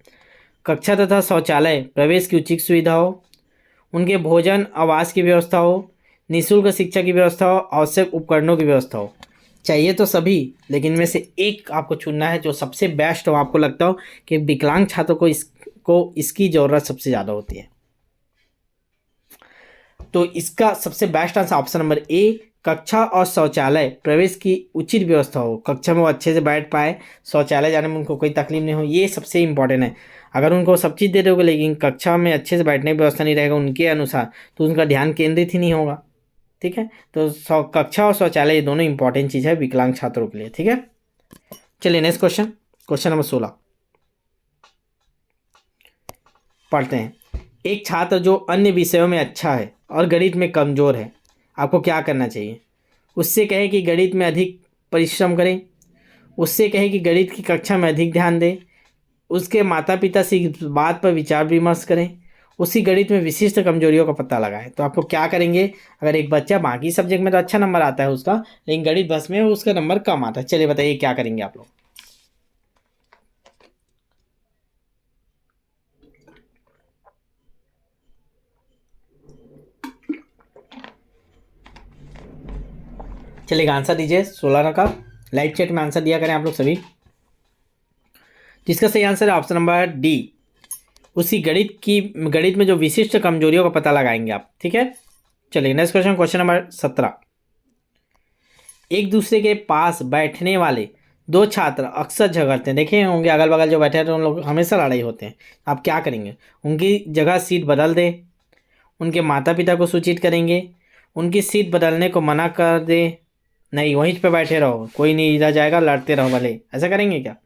कक्षा तथा शौचालय प्रवेश की उचित सुविधा हो, उनके भोजन आवास की व्यवस्था हो, निःशुल्क शिक्षा की व्यवस्था हो, आवश्यक उपकरणों की व्यवस्था हो। चाहिए तो सभी, लेकिन इनमें से एक आपको चुनना है जो सबसे बेस्ट हो, आपको लगता हो कि विकलांग छात्रों को इसकी ज़रूरत सबसे ज़्यादा होती है। तो इसका सबसे best answer option number A, कक्षा और शौचालय प्रवेश की उचित व्यवस्था हो, कक्षा में वो अच्छे से बैठ पाए, शौचालय जाने में उनको कोई तकलीफ नहीं हो, ये सबसे इंपॉर्टेंट है। अगर उनको सब चीज़ दे दोगे लेकिन कक्षा में अच्छे से बैठने की व्यवस्था नहीं रहेगा उनके अनुसार, तो उनका ध्यान केंद्रित ही नहीं होगा। ठीक है, तो कक्षा और शौचालय ये दोनों इंपॉर्टेंट चीज़ है विकलांग छात्रों के लिए। ठीक है, चलिए नेक्स्ट क्वेश्चन, क्वेश्चन नंबर 16 पढ़ते हैं। एक छात्र जो अन्य विषयों में अच्छा है और गणित में कमज़ोर है, आपको क्या करना चाहिए? उससे कहें कि गणित में अधिक परिश्रम करें, उससे कहें कि गणित की कक्षा में अधिक ध्यान दें, उसके माता पिता से इस बात पर विचार विमर्श करें, उसी गणित में विशिष्ट कमजोरियों का पता लगाएं। तो आपको क्या करेंगे? अगर एक बच्चा बाकी सब्जेक्ट में तो अच्छा नंबर आता है उसका, लेकिन गणित बस में उसका नंबर कम आता है, चलिए बताइए क्या करेंगे आप लोग? चलिए आंसर दीजिए 16 का, लाइव चैट में आंसर दिया करें आप लोग सभी। जिसका सही आंसर है ऑप्शन नंबर डी, उसी गणित में जो विशिष्ट कमजोरियों का पता लगाएंगे आप। ठीक है, चलिए नेक्स्ट क्वेश्चन, क्वेश्चन नंबर 17। एक दूसरे के पास बैठने वाले दो छात्र अक्सर झगड़ते हैं, देखे होंगे अगल बगल जो बैठे रहते हैं उन लोग हमेशा लड़ाई होते हैं। आप क्या करेंगे? उनकी जगह सीट बदल दें, उनके माता पिता को सूचित करेंगे, उनकी सीट बदलने को मना कर दें, नहीं वहीं पे बैठे रहो, कोई नहीं इधर जाएगा, लड़ते रहो भले, ऐसा करेंगे क्या?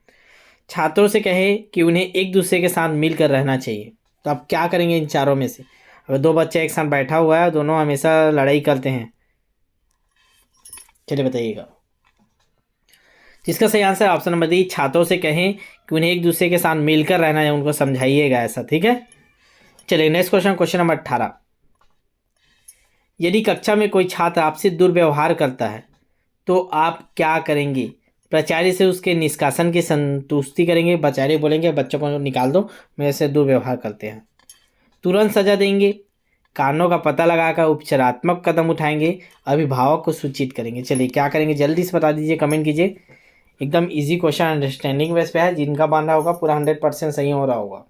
छात्रों से कहे कि उन्हें एक दूसरे के साथ मिलकर रहना चाहिए। तो आप क्या करेंगे इन चारों में से? अगर दो बच्चे एक साथ बैठा हुआ है, दोनों हमेशा लड़ाई करते हैं, चलिए बताइएगा। जिसका सही आंसर ऑप्शन नंबर डी, छात्रों से कहें कि उन्हें एक दूसरे के साथ मिलकर रहना है, उनको समझाइएगा ऐसा। ठीक है, चलिए नेक्स्ट क्वेश्चन, क्वेश्चन नंबर 18। यदि कक्षा में कोई छात्र आपसे दुर्व्यवहार करता है तो आप क्या करेंगे? प्राचार्य से उसके निष्कासन की संतुष्टि करेंगे, प्राचार्य बोलेंगे बच्चों को निकाल दो, मेरे से दुर्व्यवहार करते हैं। तुरंत सजा देंगे, कारणों का पता लगाकर उपचारात्मक कदम उठाएंगे, अभिभावक को सूचित करेंगे। चलिए क्या करेंगे जल्दी से बता दीजिए, कमेंट कीजिए। एकदम इजी क्वेश्चन, अंडरस्टैंडिंग बेस पे है, जिनका बन रहा होगा पूरा 100% सही हो रहा होगा।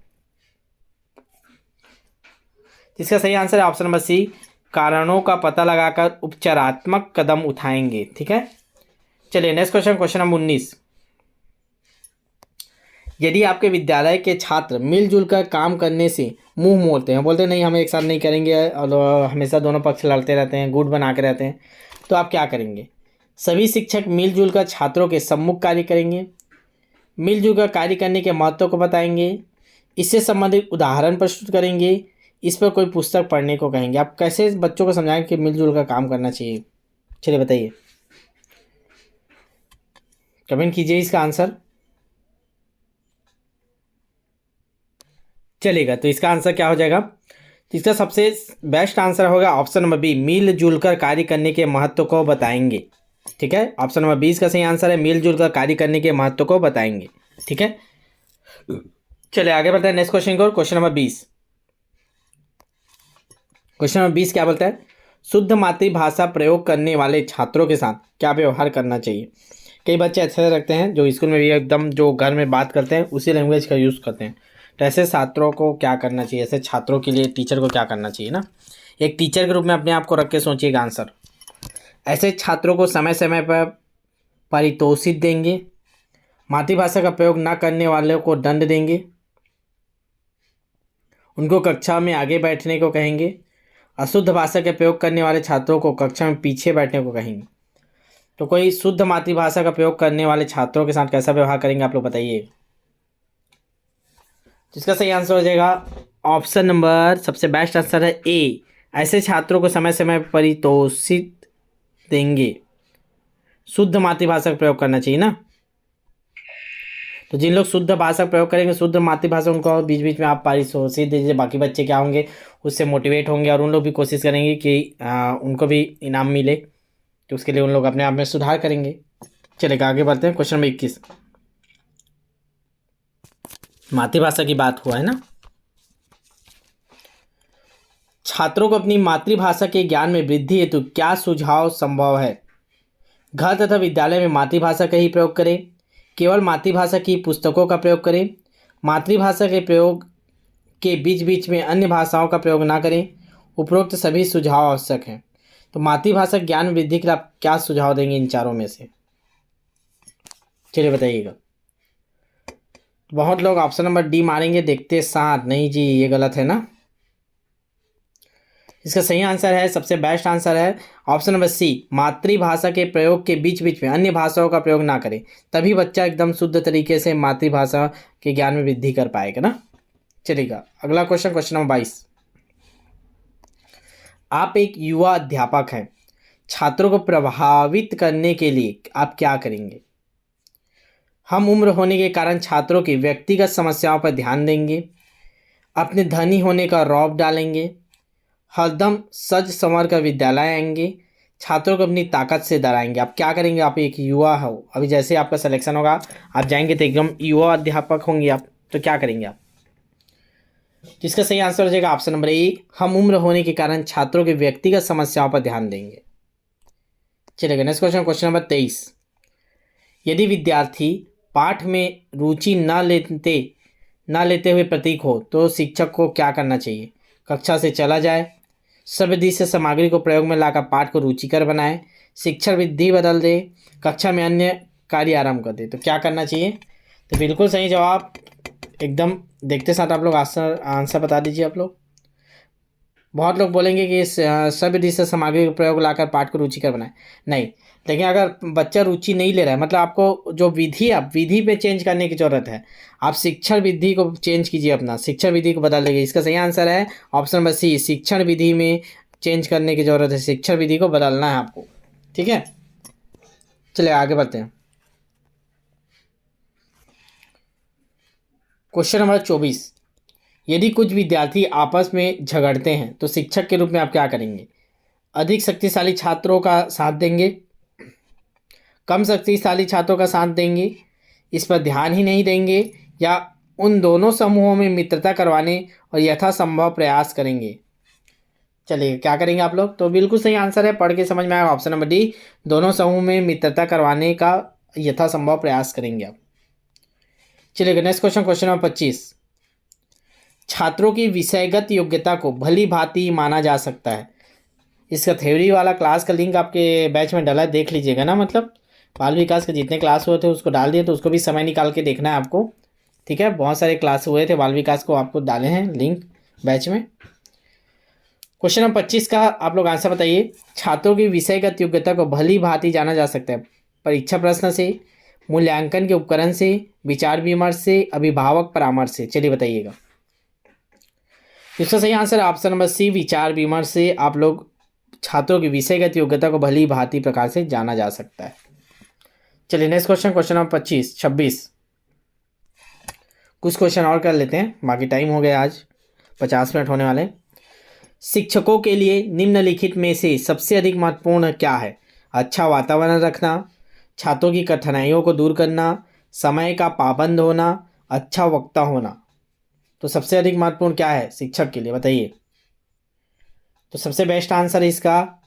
इसका सही आंसर है ऑप्शन नंबर सी, कारणों का पता लगाकर उपचारात्मक कदम उठाएंगे। ठीक है, चलिए नेक्स्ट क्वेश्चन, क्वेश्चन नंबर 19। यदि आपके विद्यालय के छात्र मिलजुल कर काम करने से मुंह मोड़ते हैं, बोलते नहीं हम एक साथ नहीं करेंगे और हमेशा दोनों पक्ष लड़ते रहते हैं, गुट बना के रहते हैं, तो आप क्या करेंगे? सभी शिक्षक मिलजुल कर छात्रों के सम्मुख कार्य करेंगे, मिलजुल कर कार्य करने के महत्व को बताएंगे, इससे संबंधित उदाहरण प्रस्तुत करेंगे, इस पर कोई पुस्तक पढ़ने को कहेंगे। आप कैसे बच्चों को समझाएंगे कि मिलजुल कर काम करना चाहिए? चलिए बताइए, कमेंट कीजिए इसका आंसर। चलेगा, तो इसका आंसर क्या हो जाएगा? तो इसका सबसे बेस्ट आंसर होगा ऑप्शन नंबर बी, मिलजुल कर कार्य करने के महत्व को बताएंगे। ठीक है, ऑप्शन नंबर 20 का सही आंसर है, मिलजुल कर कार्य करने के महत्व को बताएंगे। ठीक है, चलिए आगे बढ़ते हैं नेक्स्ट क्वेश्चन को, क्वेश्चन नंबर 20। क्वेश्चन नंबर 20 क्या बोलता है? शुद्ध मातृभाषा प्रयोग करने वाले छात्रों के साथ क्या व्यवहार करना चाहिए? कई बच्चे ऐसे रखते हैं जो स्कूल में भी एकदम जो घर में बात करते हैं उसी लैंग्वेज का यूज़ करते हैं, तो ऐसे छात्रों को क्या करना चाहिए? ऐसे छात्रों के लिए टीचर को क्या करना चाहिए ना, एक टीचर के रूप में अपने आप को रख के सोचिएगा आंसर। ऐसे छात्रों को समय समय पर पारितोषिक देंगे, मातृभाषा का प्रयोग न करने वालों को दंड देंगे, उनको कक्षा में आगे बैठने को कहेंगे, अशुद्ध भाषा के प्रयोग करने वाले छात्रों को कक्षा में पीछे बैठने को कहेंगे। तो कोई शुद्ध मातृभाषा का प्रयोग करने वाले छात्रों के साथ कैसा व्यवहार करेंगे आप लोग बताइए। जिसका सही आंसर हो जाएगा ऑप्शन नंबर, सबसे बेस्ट आंसर है ए, ऐसे छात्रों को समय समय पर पारितोषिक देंगे। शुद्ध मातृभाषा का प्रयोग करना चाहिए ना, तो जिन लोग शुद्ध भाषा प्रयोग करेंगे, शुद्ध मातृभाषा, उनको बीच बीच में आप पारितोषिक दीजिए, बाकी बच्चे क्या होंगे उससे मोटिवेट होंगे और उन लोग भी कोशिश करेंगे कि उनको भी इनाम मिले, तो उसके लिए उन लोग अपने आप में सुधार करेंगे। चलेगा आगे बढ़ते हैं, क्वेश्चन नंबर 21। मातृभाषा की बात हुआ है ना, छात्रों को अपनी मातृभाषा के ज्ञान में वृद्धि हेतु क्या सुझाव संभव है? घर तथा विद्यालय में मातृभाषा का ही प्रयोग करें, केवल मातृभाषा की पुस्तकों का प्रयोग करें, मातृभाषा के प्रयोग के बीच बीच में अन्य भाषाओं का प्रयोग ना करें, उपरोक्त सभी सुझाव आवश्यक हैं। तो मातृभाषा ज्ञान वृद्धि के लिए आप क्या सुझाव देंगे इन चारों में से? चलिए बताइएगा। बहुत लोग ऑप्शन नंबर डी मारेंगे देखते साथ, नहीं जी ये गलत है ना। इसका सही आंसर है, सबसे बेस्ट आंसर है ऑप्शन नंबर सी, मातृभाषा के प्रयोग के बीच बीच में अन्य भाषाओं का प्रयोग ना करें, तभी बच्चा एकदम शुद्ध तरीके से मातृभाषा के ज्ञान में वृद्धि कर पाएगा ना। चलिएगा अगला क्वेश्चन, क्वेश्चन नंबर 22। आप एक युवा अध्यापक हैं, छात्रों को प्रभावित करने के लिए आप क्या करेंगे? हम उम्र होने के कारण छात्रों की व्यक्तिगत समस्याओं पर ध्यान देंगे, अपने धनी होने का रौब डालेंगे, हरदम सज संवर कर विद्यालय आएंगे, छात्रों को अपनी ताकत से डराएंगे। आप क्या करेंगे? आप एक युवा हो, अभी जैसे आपका सिलेक्शन होगा आप जाएंगे तो एकदम युवा अध्यापक होंगे आप, तो क्या करेंगे आप? जिसका सही आंसर हो जाएगा ऑप्शन नंबर ए, हम उम्र होने के कारण छात्रों की व्यक्तिगत समस्याओं पर ध्यान देंगे। चलिए नेक्स्ट क्वेश्चन, क्वेश्चन नंबर 23। यदि विद्यार्थी पाठ में रुचि न लेते हुए प्रतीक हो तो शिक्षक को क्या करना चाहिए? कक्षा से चला जाए, सभी से सामग्री को प्रयोग में लाकर पाठ को रुचिकर बनाए, शिक्षण विधि बदल दे, कक्षा में अन्य कार्य आरंभ कर दे। तो क्या करना चाहिए? तो बिल्कुल सही जवाब, एकदम देखते साथ आप लोग आंसर बता दीजिए आप लोग। बहुत लोग बोलेंगे कि सभी से सामग्री का प्रयोग लाकर पाठ को रुचिकर बनाए, नहीं, लेकिन अगर बच्चा रुचि नहीं ले रहा है, मतलब आपको जो विधि, आप विधि पे चेंज करने की ज़रूरत है, आप शिक्षण विधि को चेंज कीजिए, अपना शिक्षण विधि को बदल देंगे। इसका सही आंसर है ऑप्शन नंबर सी, शिक्षण विधि में चेंज करने की ज़रूरत है, शिक्षण विधि को बदलना है आपको। ठीक है, चलिए आगे बढ़ते हैं। Question number 24। यदि कुछ विद्यार्थी आपस में झगड़ते हैं तो शिक्षक के रूप में आप क्या करेंगे? अधिक शक्तिशाली छात्रों का साथ देंगे, कम शक्तिशाली छात्रों का साथ देंगे, इस पर ध्यान ही नहीं देंगे, या उन दोनों समूहों में मित्रता करवाने और यथासंभव प्रयास करेंगे? चलिए क्या करेंगे आप लोग? तो बिल्कुल सही आंसर है, पढ़ के समझ में आएगा, ऑप्शन नंबर डी, दोनों समूह में मित्रता करवाने का यथासंभव प्रयास करेंगे आप। चलिए नेक्स्ट क्वेश्चन, क्वेश्चन नंबर 25। छात्रों की विषयगत योग्यता को भली भांति माना जा सकता है। इसका थ्योरी वाला क्लास का लिंक आपके बैच में डाला है, देख लीजिएगा ना, मतलब बाल विकास के जितने क्लास हुए थे उसको डाल दिए, तो उसको भी समय निकाल के देखना है आपको, ठीक है। बहुत सारे क्लास हुए थे बाल विकास को, आपको डाले हैं लिंक बैच में। क्वेश्चन नंबर 25 का आप लोग आंसर बताइए। छात्रों की विषयगत योग्यता को भली भांति जाना जा सकता है परीक्षा प्रश्न से, मूल्यांकन के उपकरण से, विचार विमर्श से, अभिभावक परामर्श से। चलिए बताइएगा। इसका सही आंसर ऑप्शन नंबर सी, विचार विमर्श से आप लोग छात्रों की विषयगत योग्यता को भली भांति प्रकार से जाना जा सकता है। चलिए नेक्स्ट क्वेश्चन, क्वेश्चन नंबर 26। कुछ क्वेश्चन और कर लेते हैं, बाकी टाइम हो गया, आज 50 मिनट होने वाले। शिक्षकों के लिए निम्नलिखित में से सबसे अधिक महत्वपूर्ण क्या है? अच्छा वातावरण रखना, छात्रों की कठिनाइयों को दूर करना, समय का पाबंद होना, अच्छा वक्ता होना। तो सबसे अधिक महत्वपूर्ण क्या है शिक्षक के लिए, बताइए। तो सबसे बेस्ट आंसर है इसका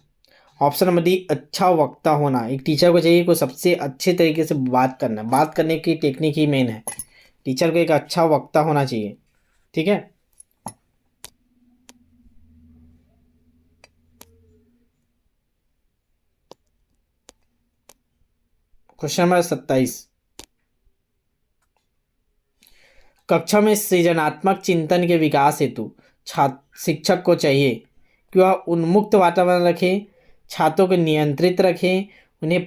ऑप्शन नंबर डी, अच्छा वक्ता होना। एक टीचर को चाहिए को सबसे अच्छे तरीके से बात करना, बात करने की टेक्निक ही मेन है। टीचर को एक अच्छा वक्ता होना चाहिए, ठीक है। Question number 27। कक्षा में सृजनात्मक चिंतन के विकास हेतु छात्र शिक्षक को चाहिए कि वह उन्मुक्त वातावरण रखें, छात्रों को नियंत्रित रखें, उन्हें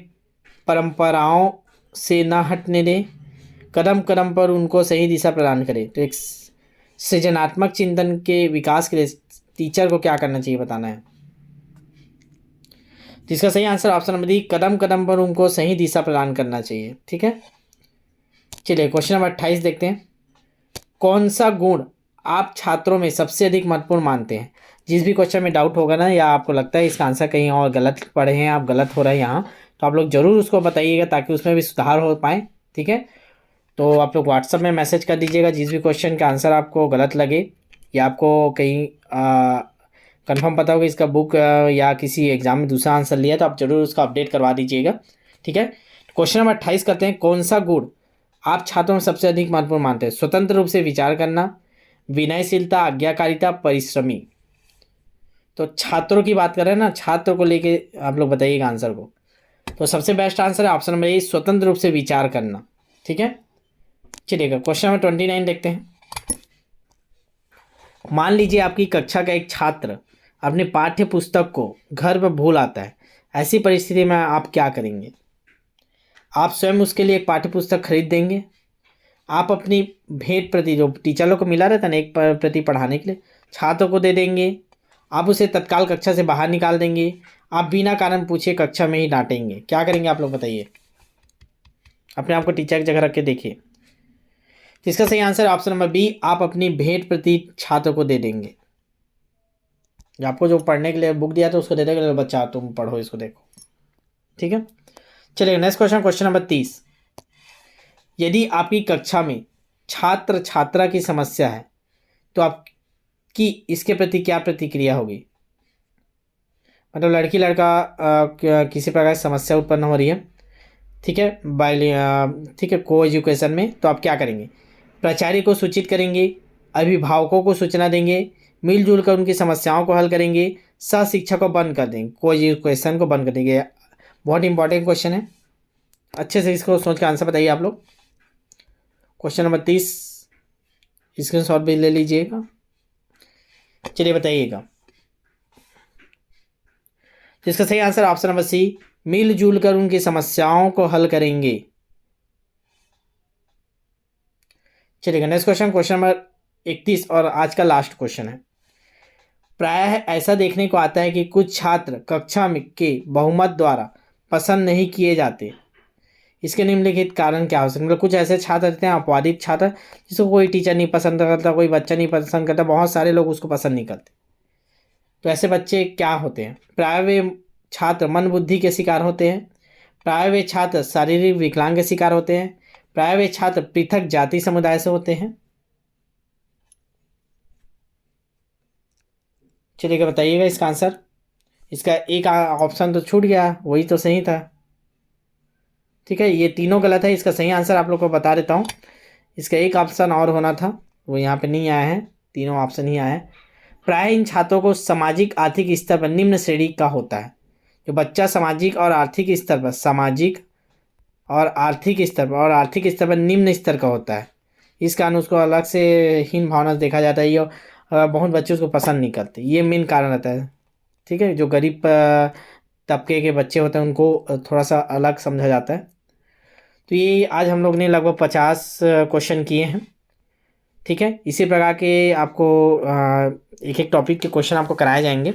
परंपराओं से न हटने दें, कदम कदम पर उनको सही दिशा प्रदान करें। तो एक सृजनात्मक चिंतन के विकास के लिए टीचर को क्या करना चाहिए बताना है। तो इसका सही आंसर ऑप्शन नंबर डी, कदम कदम पर उनको सही दिशा प्रदान करना चाहिए, ठीक है। चलिए क्वेश्चन नंबर 28 देखते हैं। कौन सा गुण आप छात्रों में सबसे अधिक महत्वपूर्ण मानते हैं? जिस भी क्वेश्चन में डाउट होगा ना, या आपको लगता है इसका आंसर कहीं और गलत पढ़े हैं आप, गलत हो रहा है यहाँ, तो आप लोग ज़रूर उसको बताइएगा ताकि उसमें भी सुधार हो पाए, ठीक है। तो आप लोग व्हाट्सअप में मैसेज कर दीजिएगा जिस भी क्वेश्चन का आंसर आपको गलत लगे, या आपको कहीं कंफर्म पता होगा इसका बुक या किसी एग्जाम में दूसरा आंसर लिया, तो आप जरूर उसका अपडेट करवा दीजिएगा, ठीक है। क्वेश्चन नंबर 28 करते हैं। कौन सा गुण आप छात्रों में सबसे अधिक महत्वपूर्ण मानते हैं? स्वतंत्र रूप से विचार करना, विनयशीलता, आज्ञाकारिता, परिश्रमी। तो छात्रों की बात कर रहे हैं ना, छात्र को लेके आप लोग बताइएगा आंसर को। तो सबसे बेस्ट आंसर है ऑप्शन नंबर ए, स्वतंत्र रूप से विचार करना, ठीक है। चलिएगा क्वेश्चन नंबर 29 देखते हैं। मान लीजिए आपकी कक्षा का एक छात्र अपने पाठ्य पुस्तक को घर पर भूल आता है। ऐसी परिस्थिति में आप क्या करेंगे? आप स्वयं उसके लिए एक पाठ्य पुस्तक खरीद देंगे, आप अपनी भेंट प्रति जो टीचर लोग को मिला रहता है ना एक प्रति पढ़ाने के लिए, छात्रों को दे देंगे, आप उसे तत्काल कक्षा से बाहर निकाल देंगे, आप बिना कारण पूछे कक्षा में ही डांटेंगे। क्या करेंगे आप लोग बताइए, अपने आप को टीचर की जगह रख के देखिए। तो इसका सही आंसर ऑप्शन नंबर बी, आप अपनी भेंट प्रति छात्र को दे देंगे। आपको जो पढ़ने के लिए बुक दिया था उसको दे देंगे, बच्चा तुम पढ़ो इसको, देखो, ठीक है। चलिए नेक्स्ट क्वेश्चन, क्वेश्चन नंबर 30। यदि आपकी कक्षा में छात्र छात्रा की समस्या है तो आपकी इसके प्रति क्या प्रतिक्रिया होगी? मतलब लड़की लड़का किसी प्रकार की समस्या उत्पन्न हो रही है, ठीक है, ठीक है, को एजुकेशन में, तो आप क्या करेंगे? प्राचार्य को सूचित करेंगे, अभिभावकों को सूचना देंगे, मिलजुल कर उनकी समस्याओं को हल करेंगे, सह शिक्षा को बंद कर देंगे, को एजुकेशन को बंद कर देंगे। बहुत इंपॉर्टेंट क्वेश्चन है, अच्छे से इसको सोच के आंसर बताइए आप लोग। क्वेश्चन नंबर 30 स्क्रीनशॉट भी ले लीजिएगा। चलिए बताइएगा। इसका सही आंसर ऑप्शन नंबर सी, मिलजुल कर उनकी समस्याओं को हल करेंगे। चलिए नेक्स्ट क्वेश्चन, क्वेश्चन नंबर 31 और आज का लास्ट क्वेश्चन है। प्रायः ऐसा देखने को आता है कि कुछ छात्र कक्षा में के बहुमत द्वारा पसंद नहीं किए जाते। इसके निम्नलिखित कारण क्या हो सकते हैं? मतलब कुछ ऐसे छात्र रहते हैं अपवादित छात्र जिसको कोई टीचर नहीं पसंद करता, कोई बच्चा नहीं पसंद करता, बहुत सारे लोग उसको पसंद नहीं करते। तो ऐसे बच्चे क्या होते हैं? प्राय वे छात्र मंद बुद्धि के शिकार होते हैं, प्राय वे छात्र शारीरिक विकलांग के शिकार होते हैं, प्राय वे छात्र पृथक जाति समुदाय से होते हैं। चलिएगा बताइएगा इसका आंसर। इसका एक ऑप्शन तो छूट गया, वही तो सही था। ठीक है, ये तीनों गलत है। इसका सही आंसर आप लोग को बता देता हूँ। इसका एक ऑप्शन और होना था, वो यहाँ पे नहीं आया है, तीनों ऑप्शन ही आया है। प्राय इन छात्रों को सामाजिक आर्थिक स्तर पर निम्न श्रेणी का होता है। जो बच्चा सामाजिक और आर्थिक स्तर पर आर्थिक स्तर पर निम्न स्तर का होता है, इस कारण उसको अलग से हीन भावना से देखा जाता है। ये बहुत बच्चे उसको पसंद नहीं करते, ये मेन कारण रहता है। ठीक है, जो गरीब तबके के बच्चे होते हैं उनको थोड़ा सा अलग समझा जाता है। तो ये आज हम लोग ने लगभग 50 क्वेश्चन किए हैं। ठीक है, इसी प्रकार के आपको एक एक टॉपिक के क्वेश्चन आपको कराए जाएंगे।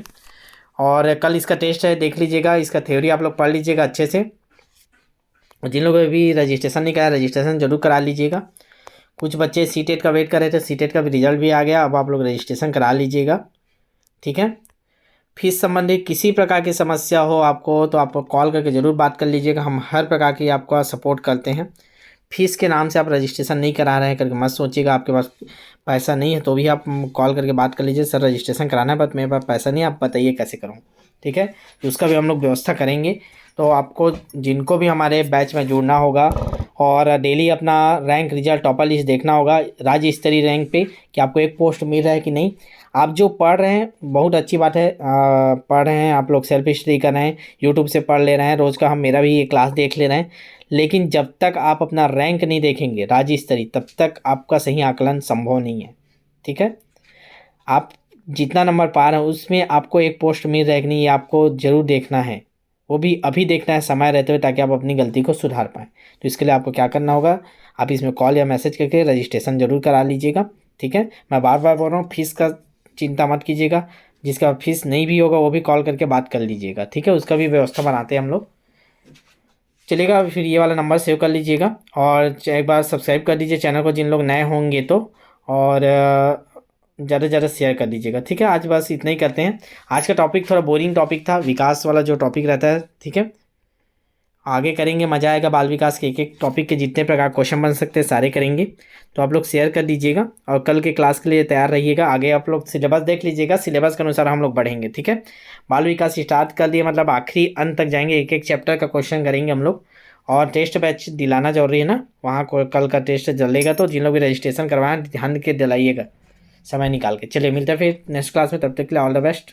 और कल इसका टेस्ट है, देख लीजिएगा, इसका थ्योरी आप लोग पढ़ लीजिएगा अच्छे से। जिन लोगों ने भी रजिस्ट्रेशन नहीं कराया, रजिस्ट्रेशन जरूर करा लीजिएगा। कुछ बच्चे सीटेट का वेट कर रहे थे, सीटेट का भी रिजल्ट भी आ गया, अब आप लोग रजिस्ट्रेशन करा लीजिएगा। ठीक है, फीस संबंधी किसी प्रकार की समस्या हो आपको तो आप कॉल करके ज़रूर बात कर लीजिएगा, हम हर प्रकार की आपका सपोर्ट करते हैं। फीस के नाम से आप रजिस्ट्रेशन नहीं करा रहे हैं करके मत सोचिएगा, आपके पास पैसा नहीं है तो भी आप कॉल करके बात कर लीजिए, सर रजिस्ट्रेशन कराना है बट मेरे पास पैसा नहीं है, आप बताइए कैसे करूँ। ठीक है, तो उसका भी हम लोग व्यवस्था करेंगे। तो आपको जिनको भी हमारे बैच में जुड़ना होगा और डेली अपना रैंक रिजल्ट टॉपर लिस्ट देखना होगा राज्य स्तरीय रैंक पे कि आपको एक पोस्ट मिल रहा है कि नहीं। आप जो पढ़ रहे हैं बहुत अच्छी बात है, पढ़ रहे हैं आप लोग, सेल्फ स्टडी कर रहे हैं, यूट्यूब से पढ़ ले रहे हैं, रोज़ का हम मेरा भी ये क्लास देख ले रहे हैं, लेकिन जब तक आप अपना रैंक नहीं देखेंगे राज्य स्तरीय तब तक आपका सही आकलन संभव नहीं है। ठीक है, आप जितना नंबर पा रहे हैं उसमें आपको एक पोस्ट मिल रहा है कि नहीं, ये आपको ज़रूर देखना है, वो भी अभी देखना है समय रहते हुए, ताकि आप अपनी गलती को सुधार पाएँ। तो इसके लिए आपको क्या करना होगा, आप इसमें कॉल या मैसेज करके रजिस्ट्रेशन जरूर करा लीजिएगा। ठीक है, मैं बार बार बोल रहा हूँ, फीस का चिंता मत कीजिएगा, जिसका फीस नहीं भी होगा वो भी कॉल करके बात कर लीजिएगा। ठीक है, उसका भी व्यवस्था बनाते हैं हम लोग। चलिएगा, फिर ये वाला नंबर सेव कर लीजिएगा और एक बार सब्सक्राइब कर दीजिए चैनल को जिन लोग नए होंगे तो, और ज़्यादा से ज़्यादा शेयर कर दीजिएगा। ठीक है, आज बस इतना ही करते हैं। आज का टॉपिक थोड़ा बोरिंग टॉपिक था, विकास वाला जो टॉपिक रहता है। ठीक है, आगे करेंगे, मज़ा आएगा। बाल विकास के एक एक टॉपिक के जितने प्रकार क्वेश्चन बन सकते हैं सारे करेंगे। तो आप लोग शेयर कर दीजिएगा और कल के क्लास के लिए तैयार रहिएगा। आगे आप लोग सिलेबस देख लीजिएगा, सिलेबस के अनुसार हम लोग बढ़ेंगे। ठीक है, बाल विकास स्टार्ट कर दिए मतलब आखिरी अंत तक जाएंगे, एक एक चैप्टर का क्वेश्चन करेंगे हम लोग। और टेस्ट बैच दिलाना जरूरी है ना, वहाँ को कल का टेस्ट चलेगा, तो जिन लोग भी रजिस्ट्रेशन करवाएं ध्यान के दिलाइएगा समय निकाल के। चलिए मिलते हैं फिर नेक्स्ट क्लास में, तब तक के लिए ऑल द बेस्ट।